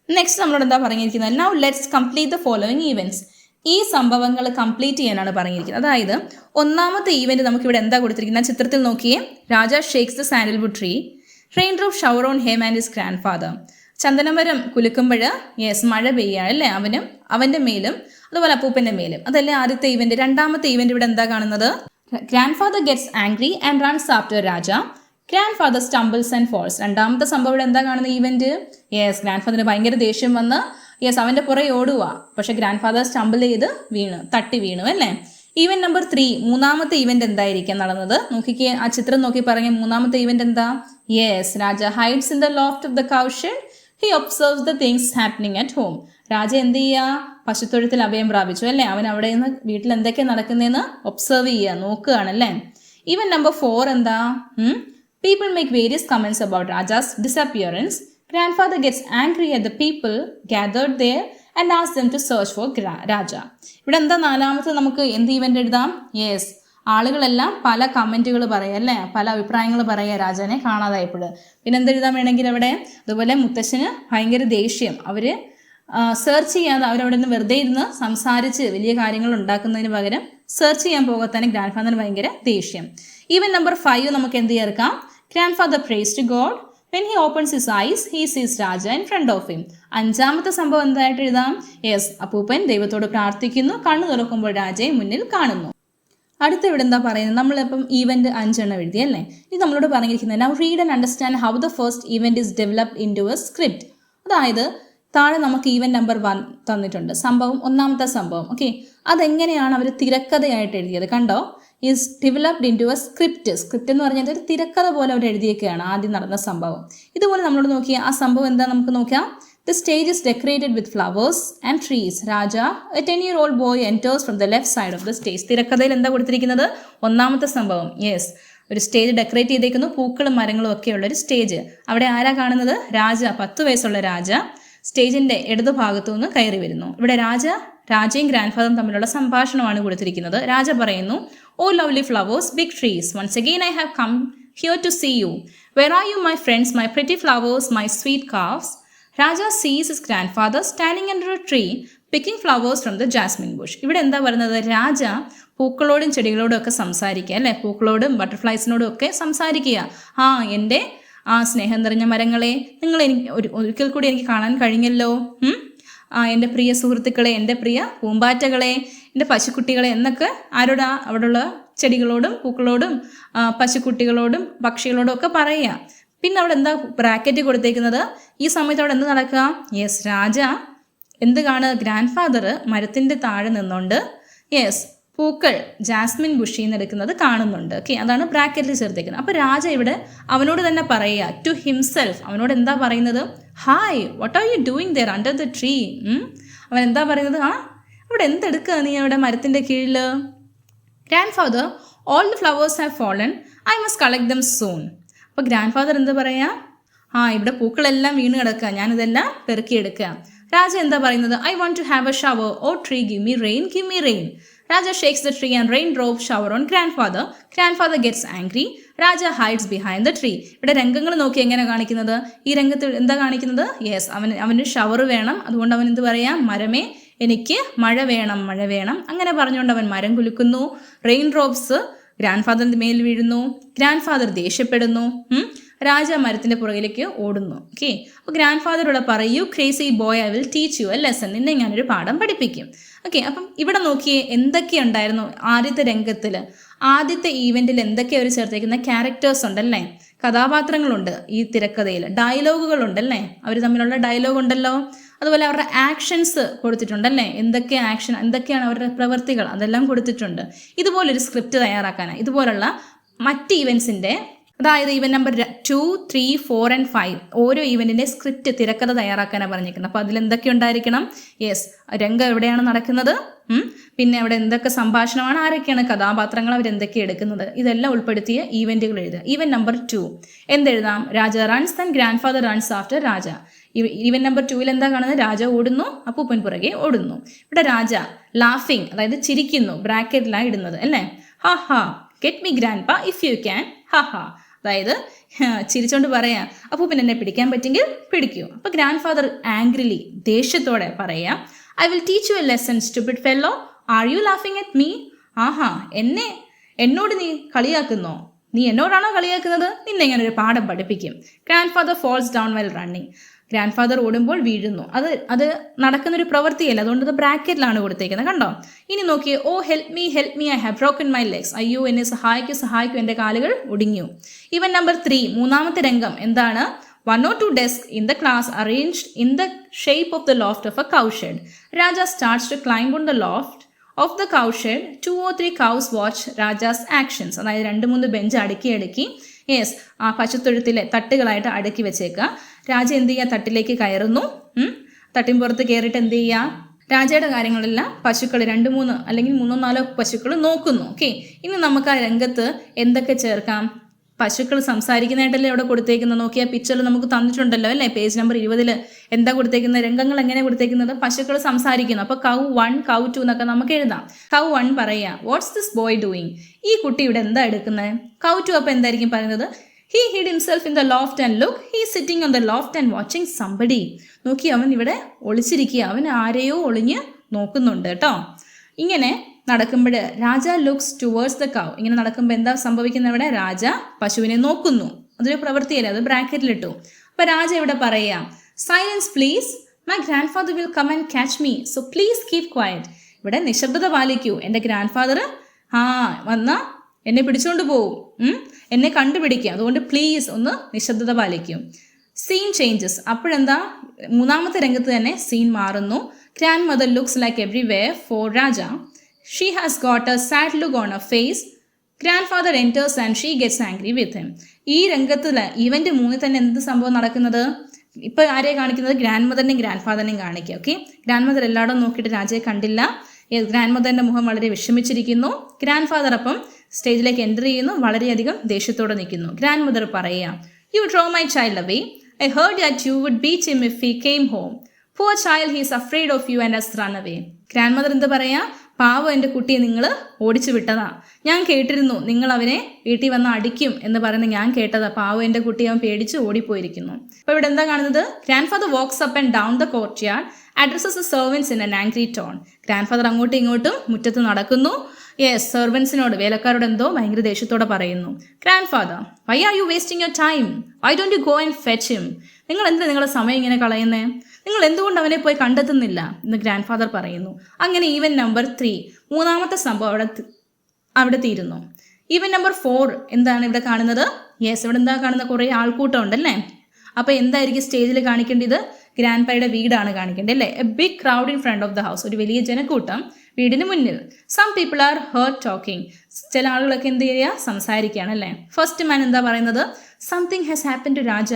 നെക്സ്റ്റ് നമ്മളോട് എന്താ പറഞ്ഞിരിക്കുന്നത്? Now let's complete the following events. ഈ സംഭവങ്ങൾ കംപ്ലീറ്റ് ചെയ്യാനാണ് പറഞ്ഞിരിക്കുന്നത്. അതായത് ഒന്നാമത്തെ ഈവൻറ്റ് നമുക്കിവിടെ എന്താ കൊടുത്തിരിക്കുന്നത്? ചിത്രത്തിൽ നോക്കിയേ, Raja shakes the sandalwood tree, rain drop shower on him and his grandfather. ചന്ദനമരം കുലുക്കുമ്പോൾ യെസ്, മഴ പെയ്യാണ് അല്ലേ, അവൻ്റെ മേലും അതുപോലെ അപ്പൂപ്പൻ്റെ മേലും. അതല്ലേ ആദ്യത്തെ ഈവൻറ്റ്. രണ്ടാമത്തെ ഈവൻറ്റ് ഇവിടെ എന്താ കാണുന്നത്? Grandfather gets angry and runs after Raja, grandfather stumbles and falls. രണ്ടാമത്തെ സംഭവം ഇവിടെ എന്താ കാണുന്ന ഈവൻറ്റ്? യെസ്, ഗ്രാൻഡ് ഫാദറിന് ഭയങ്കര ദേഷ്യം വന്ന് അവൻ്റെ പുറകെ ഓടുക. പക്ഷെ ഗ്രാൻഡ് ഫാദർ സ്റ്റംബിൾ ചെയ്ത് തട്ടി വീണു അല്ലേ. ഈവൻറ്റ് നമ്പർ 3, മൂന്നാമത്തെ ഈവൻറ്റ് എന്തായിരിക്കും നടന്നത്? നോക്കിക്കേ, ആ ചിത്രം നോക്കി പറഞ്ഞ മൂന്നാമത്തെ ഈവൻറ്റ് എന്താ? Yes, Raja hides in the loft of the cowshed, he observes the things happening at home. Raja എന്ത് ചെയ്യുക? പശുത്തൊഴുത്തിൽ അഭയം പ്രാപിച്ചു അല്ലേ. അവൻ അവിടെ നിന്ന് വീട്ടിൽ എന്തൊക്കെയാണ് നടക്കുന്നതെന്ന് ഒബ്സർവ് ചെയ്യുക, നോക്കുകയാണല്ലേ. ഈവൻറ്റ് നമ്പർ 4 എന്താ? People make various comments about Raja's disappearance. Grandfather gets angry at the people gathered there and asks them to search for Raja. ഇവിടെ എന്താ നാലാമത്തെ നമുക്ക് എന്ത് ഈവൻ്റ് എഴുതാം? യെസ്, ആളുകളെല്ലാം പല കമൻറ്റുകൾ പറയുക അല്ലേ, പല അഭിപ്രായങ്ങൾ പറയുക രാജാനെ കാണാതായപ്പോൾ. പിന്നെ എന്തെഴുതാൻ വേണമെങ്കിൽ അവിടെ അതുപോലെ മുത്തശ്ശന് ഭയങ്കര ദേഷ്യം. അവർ സെർച്ച് ചെയ്യാതെ അവരവിടെ നിന്ന് വെറുതെ ഇരുന്ന് സംസാരിച്ച് വലിയ കാര്യങ്ങൾ ഉണ്ടാക്കുന്നതിന് പകരം സെർച്ച് ചെയ്യാൻ പോകത്താനും ഗ്രാൻഡ് ഫാദറിന് ഭയങ്കര ദേഷ്യം. ഈവൻറ്റ് നമ്പർ 5 നമുക്ക് എന്ത് ചേർക്കാം? Grandfather prays to God. When he opens his eyes, he sees Raja in front of him. അഞ്ചാമത്തെ സംഭവം എന്തായിട്ട് എഴുതാം? യെസ്, അപ്പൂപ്പൻ ദൈവത്തോട് പ്രാർത്ഥിക്കുന്നു, കണ്ണു തുറക്കുമ്പോൾ രാജയെ മുന്നിൽ കാണുന്നു. അടുത്ത ഇവിടെ എന്താ പറയുന്നത്? നമ്മളിപ്പം ഈവൻറ്റ് 5 എണ്ണം എഴുതി അല്ലേ. ഇത് നമ്മളോട് പറഞ്ഞിരിക്കുന്നത് now read and understand how the first event is developed into a script. അതായത് താഴെ നമുക്ക് ഈവൻ നമ്പർ 1 തന്നിട്ടുണ്ട്, സംഭവം, ഒന്നാമത്തെ സംഭവം. ഓക്കെ, അതെങ്ങനെയാണ് അവർ തിരക്കഥയായിട്ട് എഴുതിയത് കണ്ടോ? Is developed into a script. Script എന്ന് പറഞ്ഞാൽ ഒരു തിരക്കഥ പോലെ അവർ എഴുതിയൊക്കെയാണ് ആദ്യം നടന്ന സംഭവം. ഇതുപോലെ നമ്മളോട് നോക്കിയാൽ ആ സംഭവം എന്താ നമുക്ക് നോക്കാം. The stage is decorated with flowers and trees. Raja, a 10-year-old boy, enters from the left side of the stage. തിരക്കഥയിൽ എന്താ കൊടുത്തിരിക്കുന്നത്? ഒന്നാമത്തെ സംഭവം. യെസ്, ഒരു സ്റ്റേജ് ഡെക്കറേറ്റ് ചെയ്തേക്കുന്നു, പൂക്കളും മരങ്ങളും ഒക്കെ ഉള്ള ഒരു സ്റ്റേജ്. അവിടെ ആരാ കാണുന്നത്? രാജ, 10 വയസ്സുള്ള രാജ സ്റ്റേജിന്റെ ഇടതു ഭാഗത്തു നിന്ന് കയറി വരുന്നു. ഇവിടെ രാജയും ഗ്രാൻഡ് ഫാദറും തമ്മിലുള്ള സംഭാഷണമാണ് കൊടുത്തിരിക്കുന്നത്. രാജ പറയുന്നു, "Oh lovely flowers, big trees, once again I have come here to see you. Where are you, my friends, my pretty flowers, my sweet calves?" Raja sees his grandfather standing under a tree picking flowers from the jasmine bush. ഇവിടെ എന്താ പറയുന്നത്? രാജ പൂക്കളോടും ചെടികളോടും ഒക്കെ സംസാരിക്കുക, അല്ലേ? പൂക്കളോടും ബട്ടർഫ്ലൈസിനോടും ഒക്കെ സംസാരിക്കുക. എൻ്റെ സ്നേഹം നിറഞ്ഞ മരങ്ങളെ, നിങ്ങൾ എനിക്ക് ഒരിക്കൽ കൂടി എനിക്ക് കാണാൻ കഴിഞ്ഞല്ലോ. എൻ്റെ പ്രിയ സുഹൃത്തുക്കളെ, എൻ്റെ പ്രിയ പൂമ്പാറ്റകളെ, എൻ്റെ പശുക്കുട്ടികളെ എന്നൊക്കെ ആരോടാ? അവിടെയുള്ള ചെടികളോടും പൂക്കളോടും പശുക്കുട്ടികളോടും പക്ഷികളോടും ഒക്കെ പറയുക. പിന്നെ അവിടെ എന്താ ബ്രാക്കറ്റ് കൊടുത്തേക്കുന്നത്? ഈ സമയത്ത് അവിടെ എന്ത് നടക്കുക? യെസ്, രാജ എന്ത് കാണുക? ഗ്രാൻഡ് ഫാദർ മരത്തിൻ്റെ താഴെ നിന്നുകൊണ്ട് പൂക്കൾ ജാസ്മിൻ ബുഷിൽ നിന്ന് എടുക്കുന്നത് കാണുന്നുണ്ട്. ഓക്കെ, അതാണ് ബ്രാക്കറ്റിൽ ചേർത്തേക്കുന്നത്. അപ്പോൾ രാജ ഇവിടെ അവനോട് തന്നെ പറയുക, ടു ഹിംസെൽഫ്, അവനോട് എന്താ പറയുന്നത്? Hi, what are you doing there under the tree? അവൻ എന്താ പറയുന്നത്? അവിടെ എന്തെടുക്കുക നീ അവിടെ മരത്തിൻ്റെ കീഴിൽ? Grandfather, all the flowers have fallen, I must collect them soon. അപ്പോൾ ഗ്രാൻഡ് ഫാദർ എന്താ പറയുക? ഇവിടെ പൂക്കളെല്ലാം വീണ് കിടക്കുക, ഞാനിതെല്ലാം പെറുക്കിയെടുക്കുക. രാജ എന്താ പറയുന്നത്? I want to have a shower, oh tree give me rain, give me rain. Raja shakes the tree and rain drops shower on grandfather. Grandfather gets angry. Raja hides behind the tree. ഇവിടെ രംഗങ്ങൾ നോക്കി എങ്ങനെ കാണിക്കുന്നത്? ഈ രംഗത്ത് എന്താ കാണിക്കുന്നത്? യെസ്, അവന് ഷവർ വേണം, അതുകൊണ്ട് അവൻ എന്ത് പറയാം? മരമേ, എനിക്ക് മഴ വേണം, മഴ വേണം. അങ്ങനെ പറഞ്ഞുകൊണ്ട് അവൻ മരം കുലുക്കുന്നു. റെയിൻ ഡ്രോപ്സ് ഗ്രാൻഡ് ഫാദറിന്റെ മേൽ വീഴുന്നു. Grand father ദേഷ്യപ്പെടുന്നു. രാജ മരത്തിന്റെ പുറകിലേക്ക് ഓടുന്നു. ഓക്കെ, അപ്പോൾ ഗ്രാൻഡ് ഫാദറോട് പറയൂ, crazy boy, I will teach you a lesson, നിന്നെ ഞാനൊരു പാഠം പഠിപ്പിക്കും. ഓക്കെ, അപ്പം ഇവിടെ നോക്കിയേ എന്തൊക്കെയുണ്ടായിരുന്നു ആദ്യത്തെ രംഗത്തിൽ, ആദ്യത്തെ ഈവെന്റിൽ എന്തൊക്കെ അവർ ചേർത്തേക്കുന്ന ക്യാരക്ടേഴ്സ് ഉണ്ടല്ലേ, കഥാപാത്രങ്ങളുണ്ട് ഈ തിരക്കഥയിൽ, ഡയലോഗുകളുണ്ടല്ലേ, അവർ തമ്മിലുള്ള ഡയലോഗ് ഉണ്ടല്ലോ, അതുപോലെ അവരുടെ ആക്ഷൻസ് കൊടുത്തിട്ടുണ്ടല്ലേ, എന്തൊക്കെയാണ് അവരുടെ പ്രവൃത്തികൾ, അതെല്ലാം കൊടുത്തിട്ടുണ്ട്. ഇതുപോലൊരു സ്ക്രിപ്റ്റ് തയ്യാറാക്കാനാണ് ഇതുപോലുള്ള മറ്റ് ഈവൻസിൻ്റെ, അതായത് ഈവൻ നമ്പർ 2, 3, 4 and 5 ഓരോ ഈവൻറ്റിൻ്റെ സ്ക്രിപ്റ്റ് തിരക്കഥ തയ്യാറാക്കാനാണ് പറഞ്ഞിരിക്കുന്നത്. അപ്പോൾ അതിലെന്തൊക്കെ ഉണ്ടായിരിക്കണം? യെസ്, രംഗം എവിടെയാണ് നടക്കുന്നത്, പിന്നെ അവിടെ എന്തൊക്കെ സംഭാഷണമാണ്, ആരൊക്കെയാണ് കഥാപാത്രങ്ങൾ, അവരെന്തൊക്കെ എടുക്കുന്നത്, ഇതെല്ലാം ഉൾപ്പെടുത്തിയ ഈവൻറ്റുകൾ എഴുതുക. ഈവൻ നമ്പർ 2 എന്തെഴുതാം? Raja runs then grandfather runs after Raja. Event number 2 എന്താ കാണുന്നത്? രാജ ഓടുന്നു, അപ്പൂപ്പൻ പുറകെ ഓടുന്നു. ഇവിടെ രാജ ലാഫിങ്, അതായത് ചിരിക്കുന്നു, ബ്രാക്കറ്റിലാണ് ഇടുന്നത് അല്ലേ. ഹാ ഹാ, ഗെറ്റ് മീ ഗ്രാൻഡ് പാ ഇഫ് യു ക്യാൻ, ഹാ ഹാ, അതായത് ചിരിച്ചോണ്ട് പറയാം, അപ്പൂപ്പൻ എന്നെ പിടിക്കാൻ പറ്റുമെങ്കിൽ പിടിക്കൂ. അപ്പോൾ ഗ്രാൻഡ് ഫാദർ ആംഗ്രിലി, ദേഷ്യത്തോടെ പറയാം, I will teach you a lesson stupid fellow, are you ലാഫിങ് അറ്റ് മീ? ആഹാ, എന്നോട് നീ കളിയാക്കുന്നോ? നീ എന്നോടാണോ കളിയാക്കുന്നത്? നിന്നെ ഞാനൊരു പാഠം പഠിപ്പിക്കും. Grandfather falls down well running. Grandfather ഓടുമ്പോൾ വീഴുന്നു. അത് നടക്കുന്നൊരു പ്രവൃത്തിയല്ല, അതുകൊണ്ട് അത് ബ്രാക്കറ്റിലാണ് കൊടുത്തേക്കുന്നത്, കണ്ടോ? ഇനി നോക്കിയേ, oh help me, I have broken my legs. അയ്യോ, എന്നെ സഹായിക്കൂ, എൻ്റെ കാലുകൾ ഒടിഞ്ഞു. ഈവൻ നമ്പർ 3 മൂന്നാമത്തെ രംഗം എന്താണ്? 1 or 2 desks in the class arranged in the shape of the loft of a cowshed. Raja starts to climb on the loft of the cowshed. 2 or 3 cows watch Raja's actions. അതായത് 2-3 ബെഞ്ച് അടുക്കി ആ പശുത്തൊഴുത്തിലെ തട്ടുകളായിട്ട് അടുക്കി വെച്ചേക്കുക. രാജ എന്ത് ചെയ്യുക? തട്ടിലേക്ക് കയറുന്നു. തട്ടിൻപുറത്ത് കയറിയിട്ട് എന്ത് ചെയ്യുക? രാജയുടെ കാര്യങ്ങളെല്ലാം പശുക്കൾ 2-3 അല്ലെങ്കിൽ 3-4 പശുക്കൾ നോക്കുന്നു. ഓക്കെ, ഇനി നമുക്ക് ആ രംഗത്ത് എന്തൊക്കെ ചേർക്കാം? പശുക്കൾ സംസാരിക്കുന്നതായിട്ടല്ലേ അവിടെ കൊടുത്തേക്കുന്നത്. നോക്കിയാൽ പിക്ചറിൽ നമുക്ക് തന്നിട്ടുണ്ടല്ലോ അല്ലേ, പേജ് നമ്പർ 20 എന്താ കൊടുത്തേക്കുന്നത്? രംഗങ്ങൾ എങ്ങനെ കൊടുത്തേക്കുന്നത്? പശുക്കൾ സംസാരിക്കുന്നു. അപ്പോൾ കൗ 1, കൗ 2 എന്നൊക്കെ നമുക്ക് എഴുതാം. കൗ 1 പറയാ, വാട്ട്സ് ദിസ് ബോയ് ഡൂയിങ്? ഈ കുട്ടി ഇവിടെ എന്താ എടുക്കുന്നത്? കൗ 2 അപ്പോൾ എന്തായിരിക്കും പറയുന്നത്? He ഹിഡ് himself in the loft and look, he sitting on the loft and watching somebody. നോക്കി, അവൻ ഇവിടെ ഒളിച്ചിരിക്കുക, അവൻ ആരെയോ ഒളിഞ്ഞ് നോക്കുന്നുണ്ട് കേട്ടോ. ഇങ്ങനെ നടക്കുമ്പോൾ രാജ ലുക്സ് ടുവേർഡ്സ് ദ കൗ. ഇങ്ങനെ നടക്കുമ്പോൾ എന്താ സംഭവിക്കുന്നത്? ഇവിടെ രാജ പശുവിനെ നോക്കുന്നു. അതൊരു പ്രവൃത്തിയല്ല, അത് ബ്രാക്കറ്റിലിട്ടു. അപ്പോൾ രാജ ഇവിടെ പറയാം, silence please, my grandfather will come and catch me, so please keep quiet. ഇവിടെ നിശബ്ദത പാലിക്കൂ, എൻ്റെ ഗ്രാൻഡ് ഫാദർ വന്നാൽ എന്നെ പിടിച്ചുകൊണ്ട് പോവും, എന്നെ കണ്ടുപിടിക്കുക, അതുകൊണ്ട് പ്ലീസ് ഒന്ന് നിശബ്ദത പാലിക്കും. Scene changes. അപ്പോഴെന്താ, മൂന്നാമത്തെ രംഗത്ത് തന്നെ സീൻ മാറുന്നു. Grandmother looks like everywhere for Raja. She has got a sad look on a face. Grandfather enters and she gets angry with him. ഈ രംഗത്തിൽ ഇവന്റ് 3 തന്നെ എന്ത് സംഭവം നടക്കുന്നത്? ഇപ്പൊ ആരെയെ കാണിക്കുന്നത്? ഗ്രാൻഡ് മദറിനെയും ഗ്രാൻഡ് ഫാദറിനെയും കാണിക്കുക. ഓക്കെ, ഗ്രാൻഡ് മദർ എല്ലായിടും നോക്കിയിട്ട് രാജയെ കണ്ടില്ല. ഗ്രാൻഡ് മദറിന്റെ മുഖം വളരെ വിഷമിച്ചിരിക്കുന്നു. ഗ്രാൻഡ് ഫാദർ അപ്പം സ്റ്റേജിലേക്ക് എൻ്റർ ചെയ്യുന്നു, വളരെയധികം ദേഷ്യത്തോടെ നിൽക്കുന്നു. ഗ്രാൻഡ് മദർ പറയുക, U draw my child away. I heard that you would beat him if he came home. Poor child, he is afraid of you and has run away. Grand mother എന്ത് പറയാ? പാവം എൻ്റെ കുട്ടിയെ നിങ്ങൾ ഓടിച്ചു വിട്ടതാ. ഞാൻ കേട്ടിരുന്നു നിങ്ങൾ അവനെ വീട്ടിൽ വന്ന് അടിക്കും എന്ന് പറയുന്നത് ഞാൻ കേട്ടതാ. പാവം എൻ്റെ കുട്ടിയെ അവൻ പേടിച്ച് ഓടിപ്പോയിരിക്കുന്നു. അപ്പോൾ ഇവിടെ എന്താ കാണുന്നത്? Grandfather walks up and down the courtyard, addresses the servants in an angry tone. Grandfather അങ്ങോട്ടും ഇങ്ങോട്ടും മുറ്റത്ത് നടക്കുന്നു. യെസ്, സെർവൻസിനോട്, വേലക്കാരോട് എന്തോ ഭയങ്കര ദേഷ്യത്തോടെ പറയുന്നു. Grandfather, why are you wasting your time? Why don't you go and fetch him? നിങ്ങൾ എന്തിനാ നിങ്ങളുടെ സമയം ഇങ്ങനെ കളയുന്നേ? നിങ്ങൾ എന്തുകൊണ്ട് അവനെ പോയി കണ്ടെത്തുന്നില്ല എന്ന് ഗ്രാൻഡ് ഫാദർ പറയുന്നു. അങ്ങനെ ഈവൻ നമ്പർ 3, മൂന്നാമത്തെ സംഭവം അവിടെ തീരുന്നു. ഈവൻ നമ്പർ 4 എന്താണ് ഇവിടെ കാണുന്നത്? യെസ്, ഇവിടെ എന്താ കാണുന്ന? കുറേ ആൾക്കൂട്ടം ഉണ്ടല്ലേ. അപ്പോൾ എന്തായിരിക്കും സ്റ്റേജിൽ കാണിക്കേണ്ടത്? ഗ്രാൻഡ് പയുടെ വീടാണ് കാണിക്കേണ്ടത് അല്ലേ? A big crowd in front of the house. ഒരു വലിയ ജനക്കൂട്ടം വീടിന് മുന്നിൽ. Some people are heard talking. ചില ആളുകളൊക്കെ എന്ത് ചെയ്യുക? സംസാരിക്കുകയാണ് അല്ലേ. ഫസ്റ്റ് മാൻ എന്താ പറയുന്നത്? Something has happen to Raja.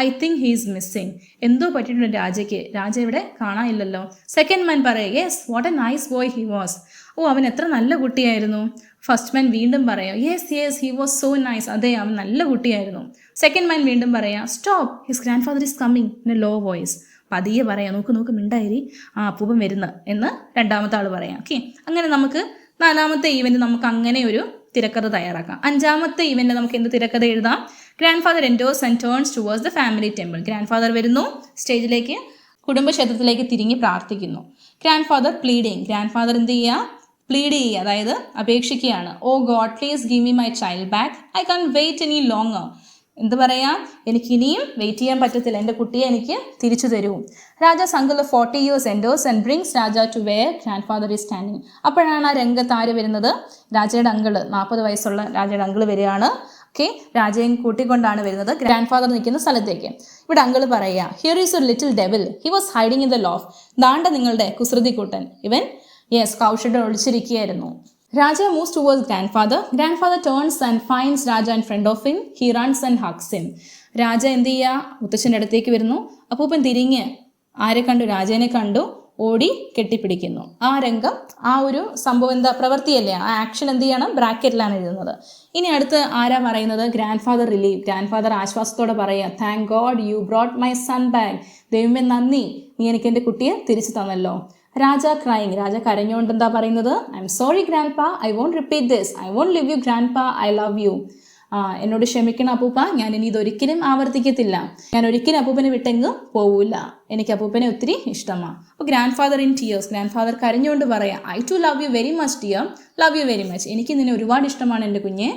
I think he is missing. എന്തോ പറ്റിയിട്ടുണ്ട് രാജയ്ക്ക്. രാജ ഇവിടെ കാണാനില്ലല്ലോ. സെക്കൻഡ് മാൻ പറയുക, yes, what a nice boy he was. ഓ, അവൻ എത്ര നല്ല കുട്ടിയായിരുന്നു. ഫസ്റ്റ് മാൻ വീണ്ടും പറയാം, yes yes, he was so nice. അതെ, അവൻ നല്ല കുട്ടിയായിരുന്നു. സെക്കൻഡ് മാൻ വീണ്ടും പറയാം, stop, his grandfather is coming in a low voice. പതിയെ പറയാം, നോക്ക് മിണ്ടായിരി, അപ്പൂപ്പൻ വരുന്ന എന്ന് രണ്ടാമത്തെ ആൾ പറയാം. ഓക്കെ, അങ്ങനെ നമുക്ക് 4ാമത്തെ ഈവന്റ് നമുക്ക് അങ്ങനെ ഒരു തിരക്കഥ തയ്യാറാക്കാം. 5ാമത്തെ ഈവന്റ് നമുക്ക് എന്ത് തിരക്കഥ എഴുതാം? Grandfather enters and turns towards the family temple. Grandfather വരുന്നു, സ്റ്റേജിലേക്ക്, കുടുംബക്ഷേത്രത്തിലേക്ക് തിരിഞ്ഞ് പ്രാർത്ഥിക്കുന്നു. Grandfather pleading. Grandfather എന്ത് ചെയ്യുക? പ്ലീഡ് ചെയ്യുക, അതായത് അപേക്ഷിക്കുകയാണ്. Oh God, please give me my child back. I can wait any longer. എന്ത് പറയാം? എനിക്ക് ഇനിയും വെയിറ്റ് ചെയ്യാൻ പറ്റത്തില്ല, എൻ്റെ കുട്ടിയെ എനിക്ക് തിരിച്ചു തരൂ. Raja's uncle of 40 years enters and brings Raja to where grandfather is standing. അപ്പോഴാണ് ആ രംഗത്ത് ആര് വരുന്നത്? രാജയുടെ അങ്കിള്, 40 വയസ്സുള്ള രാജയുടെ അങ്കിള് വരികയാണ്. ഓക്കെ, രാജയും കൂട്ടിക്കൊണ്ടാണ് വരുന്നത് ഗ്രാൻഡ് ഫാദർ നിൽക്കുന്ന സ്ഥലത്തേക്ക്. ഇവിടെ അങ്കിള് പറയുക, here is a little devil, he was hiding in the loft. ദാണ്ട നിങ്ങളുടെ കുസൃതിക്കൂട്ടൻ, ഇവൻ യെസ് കൗഷയുടെ ഒളിച്ചിരിക്കുകയായിരുന്നു. Raja moves towards grandfather. Grandfather turns and finds Raja in front of him. He runs and hugs him. രാജ എന്ത് ചെയ്യുക? മുത്തച്ഛൻ്റെ അടുത്തേക്ക് വരുന്നു. അപ്പൂപ്പൻ തിരിഞ്ഞ് ആരെ കണ്ടു? രാജേനെ കണ്ടു, ഓടി കെട്ടിപ്പിടിക്കുന്നു. ആ രംഗം, ആ ഒരു സംഭവം എന്താ? പ്രവൃത്തിയല്ലേ. ആ ആക്ഷൻ എന്ത് ചെയ്യണം? ബ്രാക്കറ്റിലാണ് എഴുതുന്നത്. ഇനി അടുത്ത് ആരാ പറയുന്നത്? Grandfather relieve. Grandfather ആശ്വാസത്തോടെ പറയുക, thank God you brought my son back. ദൈവമേ നന്ദി, നീ എനിക്ക് എൻ്റെ കുട്ടിയെ തിരിച്ചു തന്നല്ലോ. രാജ ക്രൈങ്. രാജ കരഞ്ഞുകൊണ്ട് എന്താ പറയുന്നത്? I'm sorry grandpa, I won't repeat this, I won't leave you grandpa, I love you. എന്നോട് ക്ഷമിക്കണം അപ്പൂപ്പ, ഞാൻ ഇനി ഇതൊരിക്കലും ആവർത്തിക്കത്തില്ല. ഞാൻ ഒരിക്കലും അപ്പൂപ്പനെ വിട്ടെങ്ങും പോവില്ല, എനിക്ക് അപ്പൂപ്പനെ ഒത്തിരി ഇഷ്ടമാണ്. അപ്പോൾ grandfather in tears. Grandfather കരഞ്ഞുകൊണ്ട് പറയാം, I too love you very much dear, love you very much. എനിക്ക് നിന്നെ ഒരുപാട് ഇഷ്ടമാണ് എൻ്റെ കുഞ്ഞെ,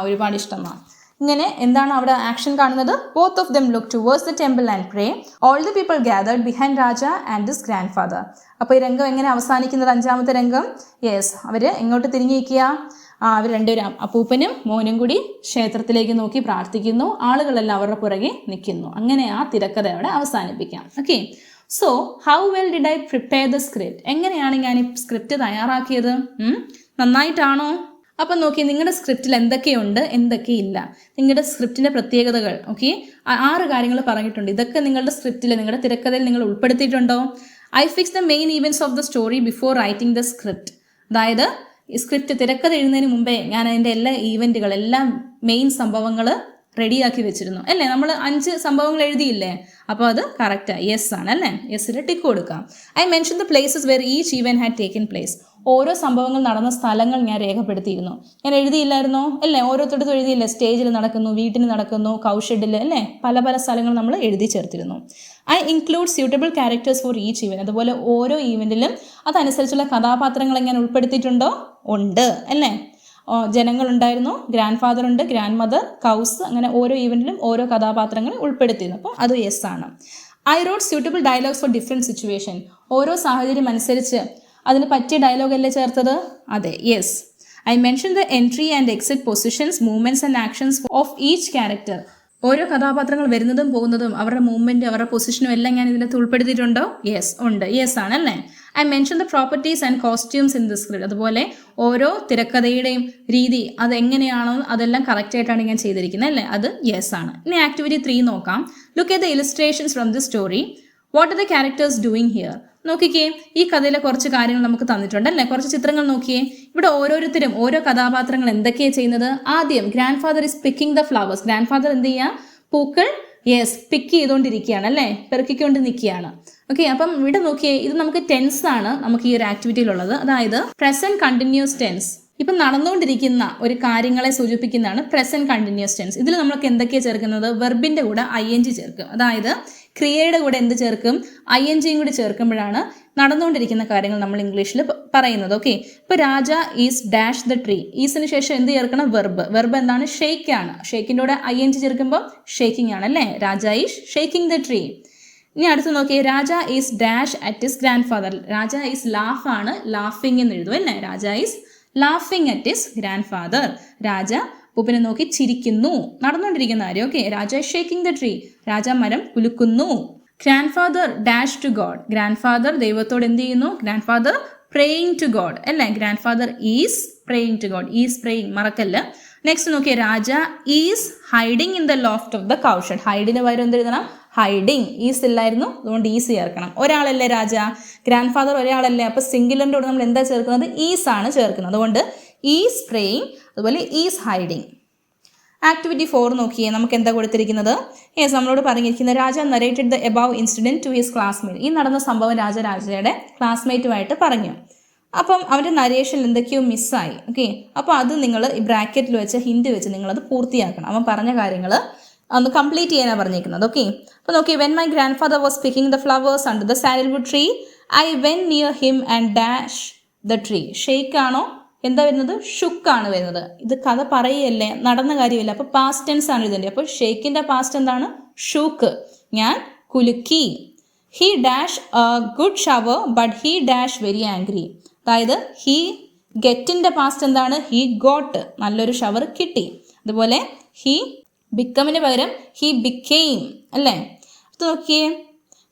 ഒരുപാട് ഇഷ്ടമാണ്. ഇങ്ങനെ എന്താണ് അവിടെ ആക്ഷൻ കാണുന്നത്? Both of them look towards the temple and pray. All the people gathered behind Raja and this grand father. അപ്പോൾ ഈ രംഗം എങ്ങനെ അവസാനിക്കുന്നത്? 5ാമത്തെ രംഗം, യെസ്, അവർ എങ്ങോട്ട് തിരിഞ്ഞിരിക്കുക? അവർ രണ്ടുപേരും, അപ്പൂപ്പനും മോനും കൂടി ക്ഷേത്രത്തിലേക്ക് നോക്കി പ്രാർത്ഥിക്കുന്നു. ആളുകളെല്ലാം അവരുടെ പുറകെ നിൽക്കുന്നു. അങ്ങനെ ആ തിരക്കഥ അവിടെ അവസാനിപ്പിക്കാം. Okay, so how well did I prepare the script? എങ്ങനെയാണ് ഞാൻ ഈ സ്ക്രിപ്റ്റ് തയ്യാറാക്കിയത്? നന്നായിട്ടാണോ? അപ്പം നോക്കി, നിങ്ങളുടെ സ്ക്രിപ്റ്റിൽ എന്തൊക്കെയുണ്ട്, എന്തൊക്കെയില്ല, നിങ്ങളുടെ സ്ക്രിപ്റ്റിൻ്റെ പ്രത്യേകതകൾ. ഓക്കെ, 6 കാര്യങ്ങൾ പറഞ്ഞിട്ടുണ്ട്. ഇതൊക്കെ നിങ്ങളുടെ സ്ക്രിപ്റ്റിൽ, നിങ്ങളുടെ തിരക്കഥയിൽ നിങ്ങൾ ഉൾപ്പെടുത്തിയിട്ടുണ്ടോ? I fix the main events of the story before writing the script. അതായത് ഈ സ്ക്രിപ്റ്റ് തിരക്കഥ എഴുതുന്നതിന് മുമ്പേ ഞാൻ അതിൻ്റെ എല്ലാ ഈവൻറ്റുകൾ, എല്ലാ മെയിൻ സംഭവങ്ങൾ റെഡിയാക്കി വെച്ചിരുന്നു അല്ലേ. നമ്മൾ 5 സംഭവങ്ങൾ എഴുതിയില്ലേ, അപ്പോൾ അത് കറക്റ്റാണ്, യെസ് ആണ് അല്ലേ. യെസ്സിൽ ടിക്ക് കൊടുക്കാം. I mention the places where each event had taken place. ഓരോ സംഭവങ്ങൾ നടന്ന സ്ഥലങ്ങൾ ഞാൻ രേഖപ്പെടുത്തിയിരുന്നു. ഞാൻ എഴുതിയില്ലായിരുന്നോ അല്ലേ? ഓരോരുത്തടുത്തും എഴുതിയില്ലേ? സ്റ്റേജിൽ നടക്കുന്നു, വീട്ടിൽ നടക്കുന്നു, കൗഷെഡിൽ അല്ലേ, പല പല സ്ഥലങ്ങൾ നമ്മൾ എഴുതി ചേർത്തിരുന്നു. I include suitable characters for each event. അതുപോലെ ഓരോ ഈവൻറ്റിലും അതനുസരിച്ചുള്ള കഥാപാത്രങ്ങളെ ഞാൻ ഉൾപ്പെടുത്തിയിട്ടുണ്ടോ? ഉണ്ട് അല്ലേ. ജനങ്ങളുണ്ടായിരുന്നു, ഗ്രാൻഡ് ഫാദർ ഉണ്ട്, ഗ്രാൻഡ് മദർ, കൗസ്, അങ്ങനെ ഓരോ ഈവൻറ്റിലും ഓരോ കഥാപാത്രങ്ങളെ ഉൾപ്പെടുത്തിയിരുന്നു. അപ്പോൾ അത് യെസ് ആണ്. I wrote suitable dialogues for different situation. ഓരോ സാഹചര്യം അനുസരിച്ച് അതിന് പറ്റിയ ഡയലോഗല്ലേ ചേർത്തത്? അതെ, yes. I mention the entry and exit positions, movements and actions of each character. ഓരോ കഥാപാത്രങ്ങൾ വരുന്നതും പോകുന്നതും അവരുടെ മൂവ്മെൻറ്റും അവരുടെ പൊസിഷനും എല്ലാം ഞാൻ ഇതിനകത്ത് ഉൾപ്പെടുത്തിയിട്ടുണ്ടോ? യെസ് ഉണ്ട്. യെസ് ആണല്ലേ. I mention the properties and costumes in the script. അതുപോലെ ഓരോ തിരക്കഥയുടെയും രീതി അതെങ്ങനെയാണോ അതെല്ലാം കറക്റ്റായിട്ടാണ് ഞാൻ ചെയ്തിരിക്കുന്നത് അല്ലേ, അത് യെസ് ആണ്. ഇനി ആക്ടിവിറ്റി 3 നോക്കാം. Look at the illustrations from the story. What are the characters doing here? നോക്കിക്കേ, ഈ കഥയിലെ കുറച്ച് കാര്യങ്ങൾ നമുക്ക് തന്നിട്ടുണ്ട് അല്ലേ, കുറച്ച് ചിത്രങ്ങൾ നോക്കിയേ. ഇവിടെ ഓരോരുത്തരും ഓരോ കഥാപാത്രങ്ങൾ എന്തൊക്കെയാണ് ചെയ്യുന്നത്? ആദ്യം grand father is picking the flowers. Grand father എന്ത് ചെയ്യുക? പൂക്കൾ പിക്ക് ചെയ്തുകൊണ്ടിരിക്കുകയാണ് അല്ലേ, പെറുക്കിക്കൊണ്ട് നിൽക്കുകയാണ്. ഓക്കെ, അപ്പം ഇവിടെ നോക്കിയേ, ഇത് നമുക്ക് ടെൻസ് ആണ് നമുക്ക് ഈ ഒരു ആക്ടിവിറ്റിയിലുള്ളത്. അതായത് പ്രസന്റ് കണ്ടിന്യൂസ് ടെൻസ്. ഇപ്പം നടന്നുകൊണ്ടിരിക്കുന്ന ഒരു കാര്യങ്ങളെ സൂചിപ്പിക്കുന്നതാണ് പ്രസന്റ് കണ്ടിന്യൂസ് ടെൻസ്. ഇതിൽ നമ്മൾക്ക് എന്തൊക്കെയാണ് ചേർക്കുന്നത്? വെർബിന്റെ കൂടെ ING ചേർക്കും. അതായത് ക്രിയയുടെ കൂടെ എന്ത് ചേർക്കും? INGയും കൂടി ചേർക്കുമ്പോഴാണ് നടന്നുകൊണ്ടിരിക്കുന്ന കാര്യങ്ങൾ നമ്മൾ ഇംഗ്ലീഷിൽ പറയുന്നത്. ഓക്കെ, ഇപ്പോൾ രാജ ഈസ് ഡാഷ് ദ ട്രീ. ഈസിന് ശേഷം എന്ത് ചേർക്കണം? വെർബ്. വെർബ് എന്താണ്? ഷെയ്ക്ക് ആണ്. ഷെയ്ക്കിൻ്റെ കൂടെ ING ചേർക്കുമ്പോൾ ഷേക്കിംഗ് ആണ് അല്ലേ. Raja is shaking the tree. ഇനി അടുത്ത് നോക്കിയേ, Raja is dash at his grandfather. Raja is laugh ആണ്, ലാഫിംഗ് എന്ന് എഴുതും അല്ലേ. Raja is laughing at his grandfather. Raja പൂപ്പിനെ നോക്കി ചിരിക്കുന്നു, നടന്നുകൊണ്ടിരിക്കുന്ന കാര്യം. Okay, Raja shaking the tree. Raja മരം കുലുക്കുന്നു. Grandfather dash to God. Grandfather ദൈവത്തോട് എന്ത് ചെയ്യുന്നു? Grandfather praying to God അല്ലേ. Grandfather is praying to God. Is praying മറക്കല്ല. നെക്സ്റ്റ് നോക്കിയേ, Raja is hiding in the loft of the cowshed. ഹൈഡിന് പകരം എന്ത് എഴുതണം? ഹൈഡിങ്. ഈസ് ഇല്ലായിരുന്നു, അതുകൊണ്ട് ഈസ് ചേർക്കണം. ഒരാളല്ലേ രാജ, ഗ്രാൻഡ് ഫാദർ ഒരാളല്ലേ, അപ്പോൾ സിംഗുലറിൻ്റെ കൂടെ നമ്മൾ എന്താ ചേർക്കുന്നത്? ഈസ് ആണ് ചേർക്കുന്നത്. അതുകൊണ്ട് ഈസ് പ്രേയിങ്, അതുപോലെ ഈസ് ഹൈഡിങ്. ആക്ടിവിറ്റി 4 നോക്കിയേ, നമുക്ക് എന്താ കൊടുത്തിരിക്കുന്നത്? യെസ്, നമ്മളോട് പറഞ്ഞിരിക്കുന്നത് Raja narrated the above incident to his classmate. ഈ നടന്ന സംഭവം രാജയുടെ ക്ലാസ്മേറ്റുമായിട്ട് പറഞ്ഞു. അപ്പം അവൻ്റെ നരേഷനിൽ എന്തൊക്കെയോ മിസ്സായി. ഓക്കെ, അപ്പോൾ അത് നിങ്ങൾ ഈ ബ്രാക്കറ്റിൽ വെച്ച് ഹിൻഡ് വെച്ച് നിങ്ങളത് പൂർത്തിയാക്കണം. അവൻ പറഞ്ഞ കാര്യങ്ങൾ ഒന്ന് കംപ്ലീറ്റ് ചെയ്യാനാണ് പറഞ്ഞിരിക്കുന്നത്. ഓക്കെ, അപ്പോൾ നോക്കി, when my grandfather was picking the flowers under the sandalwood tree I went near him and dash the tree. Shake ആണോ? എന്താ വരുന്നത്? ഷുക്ക് ആണ് വരുന്നത്. ഇത് കഥ പറയല്ലേ, നടന്ന കാര്യമില്ല, അപ്പോൾ പാസ്റ്റ് ടെൻസ് ആണ് ഇതിൻ്റെ. അപ്പോൾ ഷെയ്ക്കിൻ്റെ പാസ്റ്റ് എന്താണ്? ഷൂക്ക്. ഞാൻ കുലുക്കി. He dash good shower but he dash very angry. അതായത് ഹി ഗെറ്റിൻ്റെ പാസ്റ്റ് എന്താണ്? He got. നല്ലൊരു ഷവർ കിട്ടി. അതുപോലെ ഹി ബിക്കമിന് പകരം ഹി ബിക്കെയിം അല്ലേ. അത് നോക്കിയേ,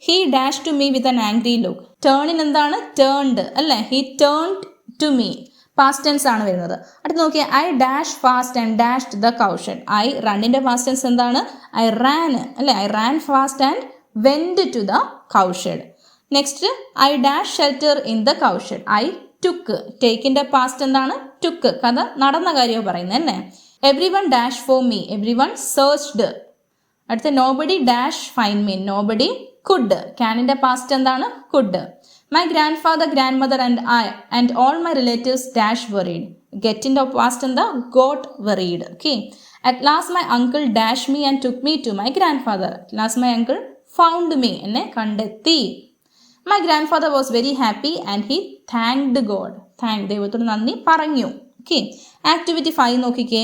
he dash to me with an angry look. ടേണിന് എന്താണ്? ടേൺഡ് അല്ലേ. He turned to me, past tense ആണ് വരുന്നത്. അടുത്ത് നോക്കിയേ, I dash fast and dashed the cowshed. I റണ്ണിൻ്റെ പാസ്റ്റ് ടെൻസ് എന്താണ്? ഐ റാൻ അല്ലേ. I ran fast and went to the cowshed. Next, I dash shelter in the cowshed. I took. ടേക്കിൻ്റെ പാസ്റ്റ് എന്താണ്? ടുക്ക്. കഥ നടന്ന കാര്യമാണ് പറയുന്നത് അല്ലേ. Everyone dash for me. Everyone searched. അടുത്ത, nobody dash find me. Nobody could. ക്യാനിൻ്റെ പാസ്റ്റ് എന്താണ്? Could. My grandfather, grandmother and all my relatives dash worried. ഗെറ്റിൻ്റെ പാസ്റ്റ് എന്താ? Got worried. Okay, at last my uncle dash me and took me to my grandfather. At last my uncle found me. എന്നെ കണ്ടെത്തി. My grandfather was very happy and he thanked God. ദൈവത്തോട് നന്ദി പറഞ്ഞു. ഓക്കെ, ആക്ടിവിറ്റി 5 നോക്കിക്കേ.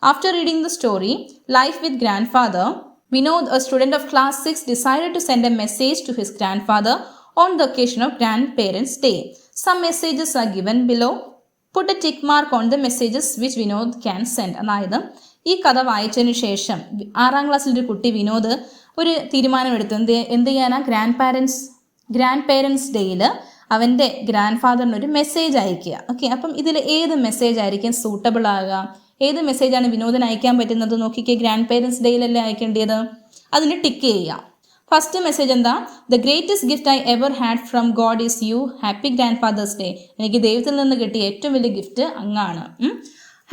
After reading the story life with grand father, Vinod, a student of class 6, decided to send a message to his grandfather on the occasion of Grandparents' Day. Some messages are given below. Put a tick mark on the messages which Vinod can send. അതായത് ഈ കഥ വായിച്ചതിന് ശേഷം 6ാം ക്ലാസ്സിലൊരു കുട്ടി വിനോദ് ഒരു തീരുമാനമെടുത്തു. എന്ത് ചെയ്യാനാ? ഗ്രാൻഡ് പേരൻസ് ഡേയിൽ അവൻ്റെ ഗ്രാൻഡ് ഫാദറിനൊരു മെസ്സേജ് അയക്കുക. ഓക്കെ, അപ്പം ഇതിൽ ഏത് മെസ്സേജ് ആയിരിക്കും സൂട്ടബിൾ ആകുക? ഏത് മെസ്സേജാണ് വിനോദിന് അയക്കാൻ പറ്റുന്നത്? നോക്കിക്കേ, ഗ്രാൻഡ് പേരൻസ് ഡേയിലല്ലേ അയക്കേണ്ടത്. അതിന് ടിക്ക് ചെയ്യുക. ഫസ്റ്റ് മെസ്സേജ് എന്താ? The greatest gift I ever had from God is you. Happy grandfather's day. എനിക്ക് ദൈവത്തിൽ നിന്ന് കിട്ടിയ ഏറ്റവും വലിയ ഗിഫ്റ്റ് അങ്ങാണ്.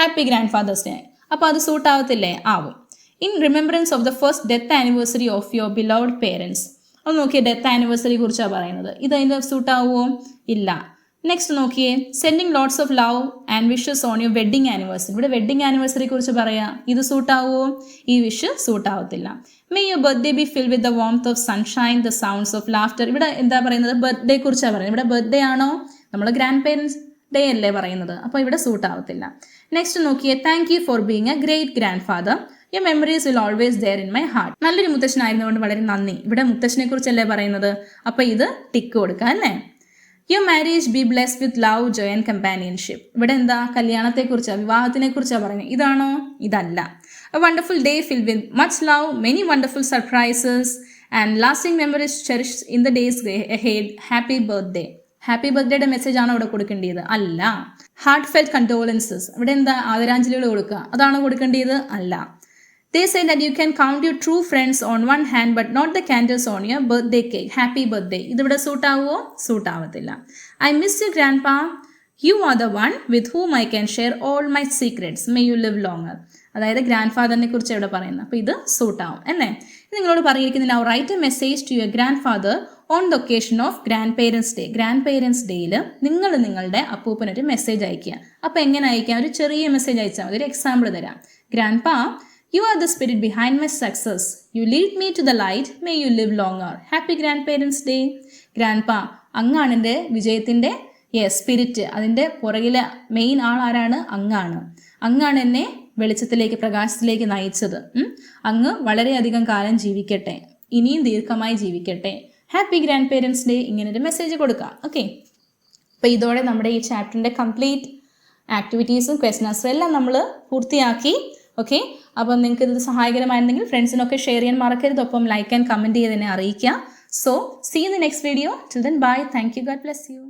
Happy grandfather's day. അപ്പോൾ അത് സൂട്ട് ആവത്തില്ലേ? ആവും. In remembrance of the first death anniversary of your beloved parents. അത് നോക്കിയേ, ഡെത്ത് ആനിവേഴ്സറി കുറിച്ചാണ് പറയുന്നത്. ഇത് അതിൻ്റെ സൂട്ട് ആവുമോ? ഇല്ല. നെക്സ്റ്റ് നോക്കിയേ, sending lots of love and wishes on your wedding anniversary. ഇവിടെ വെഡ്ഡിങ് ആനിവേഴ്സറി കുറിച്ച് പറയാം. ഇത് സൂട്ടാവുമോ? ഈ വിഷ് സൂട്ടാവത്തില്ല. May your birthday be fill with the warmth of sunshine, the sounds of laughter. ഇവിടെ എന്താ പറയുന്നത്? ബർത്ത്ഡേ കുറിച്ചാണ് പറയുന്നത്. ഇവിടെ ബർത്ത്ഡേ ആണോ? നമ്മൾ ഗ്രാൻഡ് പേരൻസ് ഡേ അല്ലേ പറയുന്നത്. അപ്പോൾ ഇവിടെ സൂട്ടാവത്തില്ല. നെക്സ്റ്റ് നോക്കിയേ, thank you for being a great grandfather. Your memories will always there in my heart. നല്ലൊരു മുത്തശ്ശനായിരുന്നുകൊണ്ട് വളരെ നന്ദി. ഇവിടെ മുത്തശ്ശനെ കുറിച്ചല്ലേ പറയുന്നത്. അപ്പോൾ ഇത് ടിക്ക് കൊടുക്കുക അല്ലേ. Your marriage B blessed with love, Joy and companionship. ഇവിടെ എന്താ? കല്യാണത്തെക്കുറിച്ചാണ്, വിവാഹത്തിനെ കുറിച്ചാണ് പറയുന്നത്. ഇതാണോ? ഇതല്ല. A wonderful day filled with much love, many wonderful surprises, and lasting memories cherished in the days ahead. Happy birthday. Happy ബർത്ത്ഡേയുടെ മെസ്സേജ് ആണോ ഇവിടെ കൊടുക്കേണ്ടത്? അല്ല. ഹാർട്ട് ഫെൽറ്റ് കണ്ടോളൻസസ്, ഇവിടെ എന്താ ആദരാഞ്ജലികൾ കൊടുക്കുക, അതാണോ കൊടുക്കേണ്ടത്? അല്ല. They say that you can count your true friends on one hand but not the candles on your birthday cake. Happy birthday. ഇതിവിടെ സൂട്ട് ആവുമോ? സൂട്ട് ആവത്തില്ല. I miss you grandpa. You are the one with whom I can share all my secrets. May you live longer. അതായത് ഗ്രാൻഡ് ഫാദറിനെ കുറിച്ച് ഇവിടെ പറയുന്നത്. അപ്പോൾ ഇത് സൂട്ട് ആവും അല്ലേ? നിങ്ങളോട് പറഞ്ഞിരിക്കുന്നത് now write a message to your grandfather on the occasion of grandparents day. grandparents ഡേയിൽ നിങ്ങൾ നിങ്ങളുടെ അപ്പൂപ്പനൊരു മെസ്സേജ് അയക്കുക. അപ്പോൾ എങ്ങനെ അയക്കാം? ഒരു ചെറിയ മെസ്സേജ് അയച്ചാൽ മതി. ഒരു എക്സാമ്പിൾ തരാം. Grandpa, you are the spirit behind my success. You lead me to the light. May you live longer. Happy grandparents day. Grandpa, അങ്ങാണ് എൻ്റെ വിജയത്തിൻ്റെ സ്പിരിറ്റ്. അതിൻ്റെ പുറകിലെ മെയിൻ ആൾ ആരാണ്? അങ്ങാണ്. അങ്ങാണ് എന്നെ വെളിച്ചത്തിലേക്ക്, പ്രകാശത്തിലേക്ക് നയിച്ചത്. അങ്ങ് വളരെയധികം കാലം ജീവിക്കട്ടെ, ഇനിയും ദീർഘമായി ജീവിക്കട്ടെ. Happy grandparents day. ഇങ്ങനൊരു മെസ്സേജ് കൊടുക്കാം. ഓക്കെ, അപ്പോൾ ഇതോടെ നമ്മുടെ ഈ ചാപ്റ്ററിൻ്റെ കംപ്ലീറ്റ് ആക്ടിവിറ്റീസും ക്വസ്റ്റൻ ആൻസറും എല്ലാം നമ്മൾ പൂർത്തിയാക്കി. ഓക്കെ, അപ്പം നിങ്ങൾക്ക് ഇത് സഹായകരമായിരുന്നെങ്കിൽ ഫ്രണ്ട്സിനൊക്കെ ഷെയർ ചെയ്യാൻ മറക്കരുത്. ഒപ്പം ലൈക്ക് ആൻഡ് കമൻറ്റ് ചെയ്ത് എന്നെ അറിയിക്കുക. So see in the next video. Till then bye. Thank you. God bless U.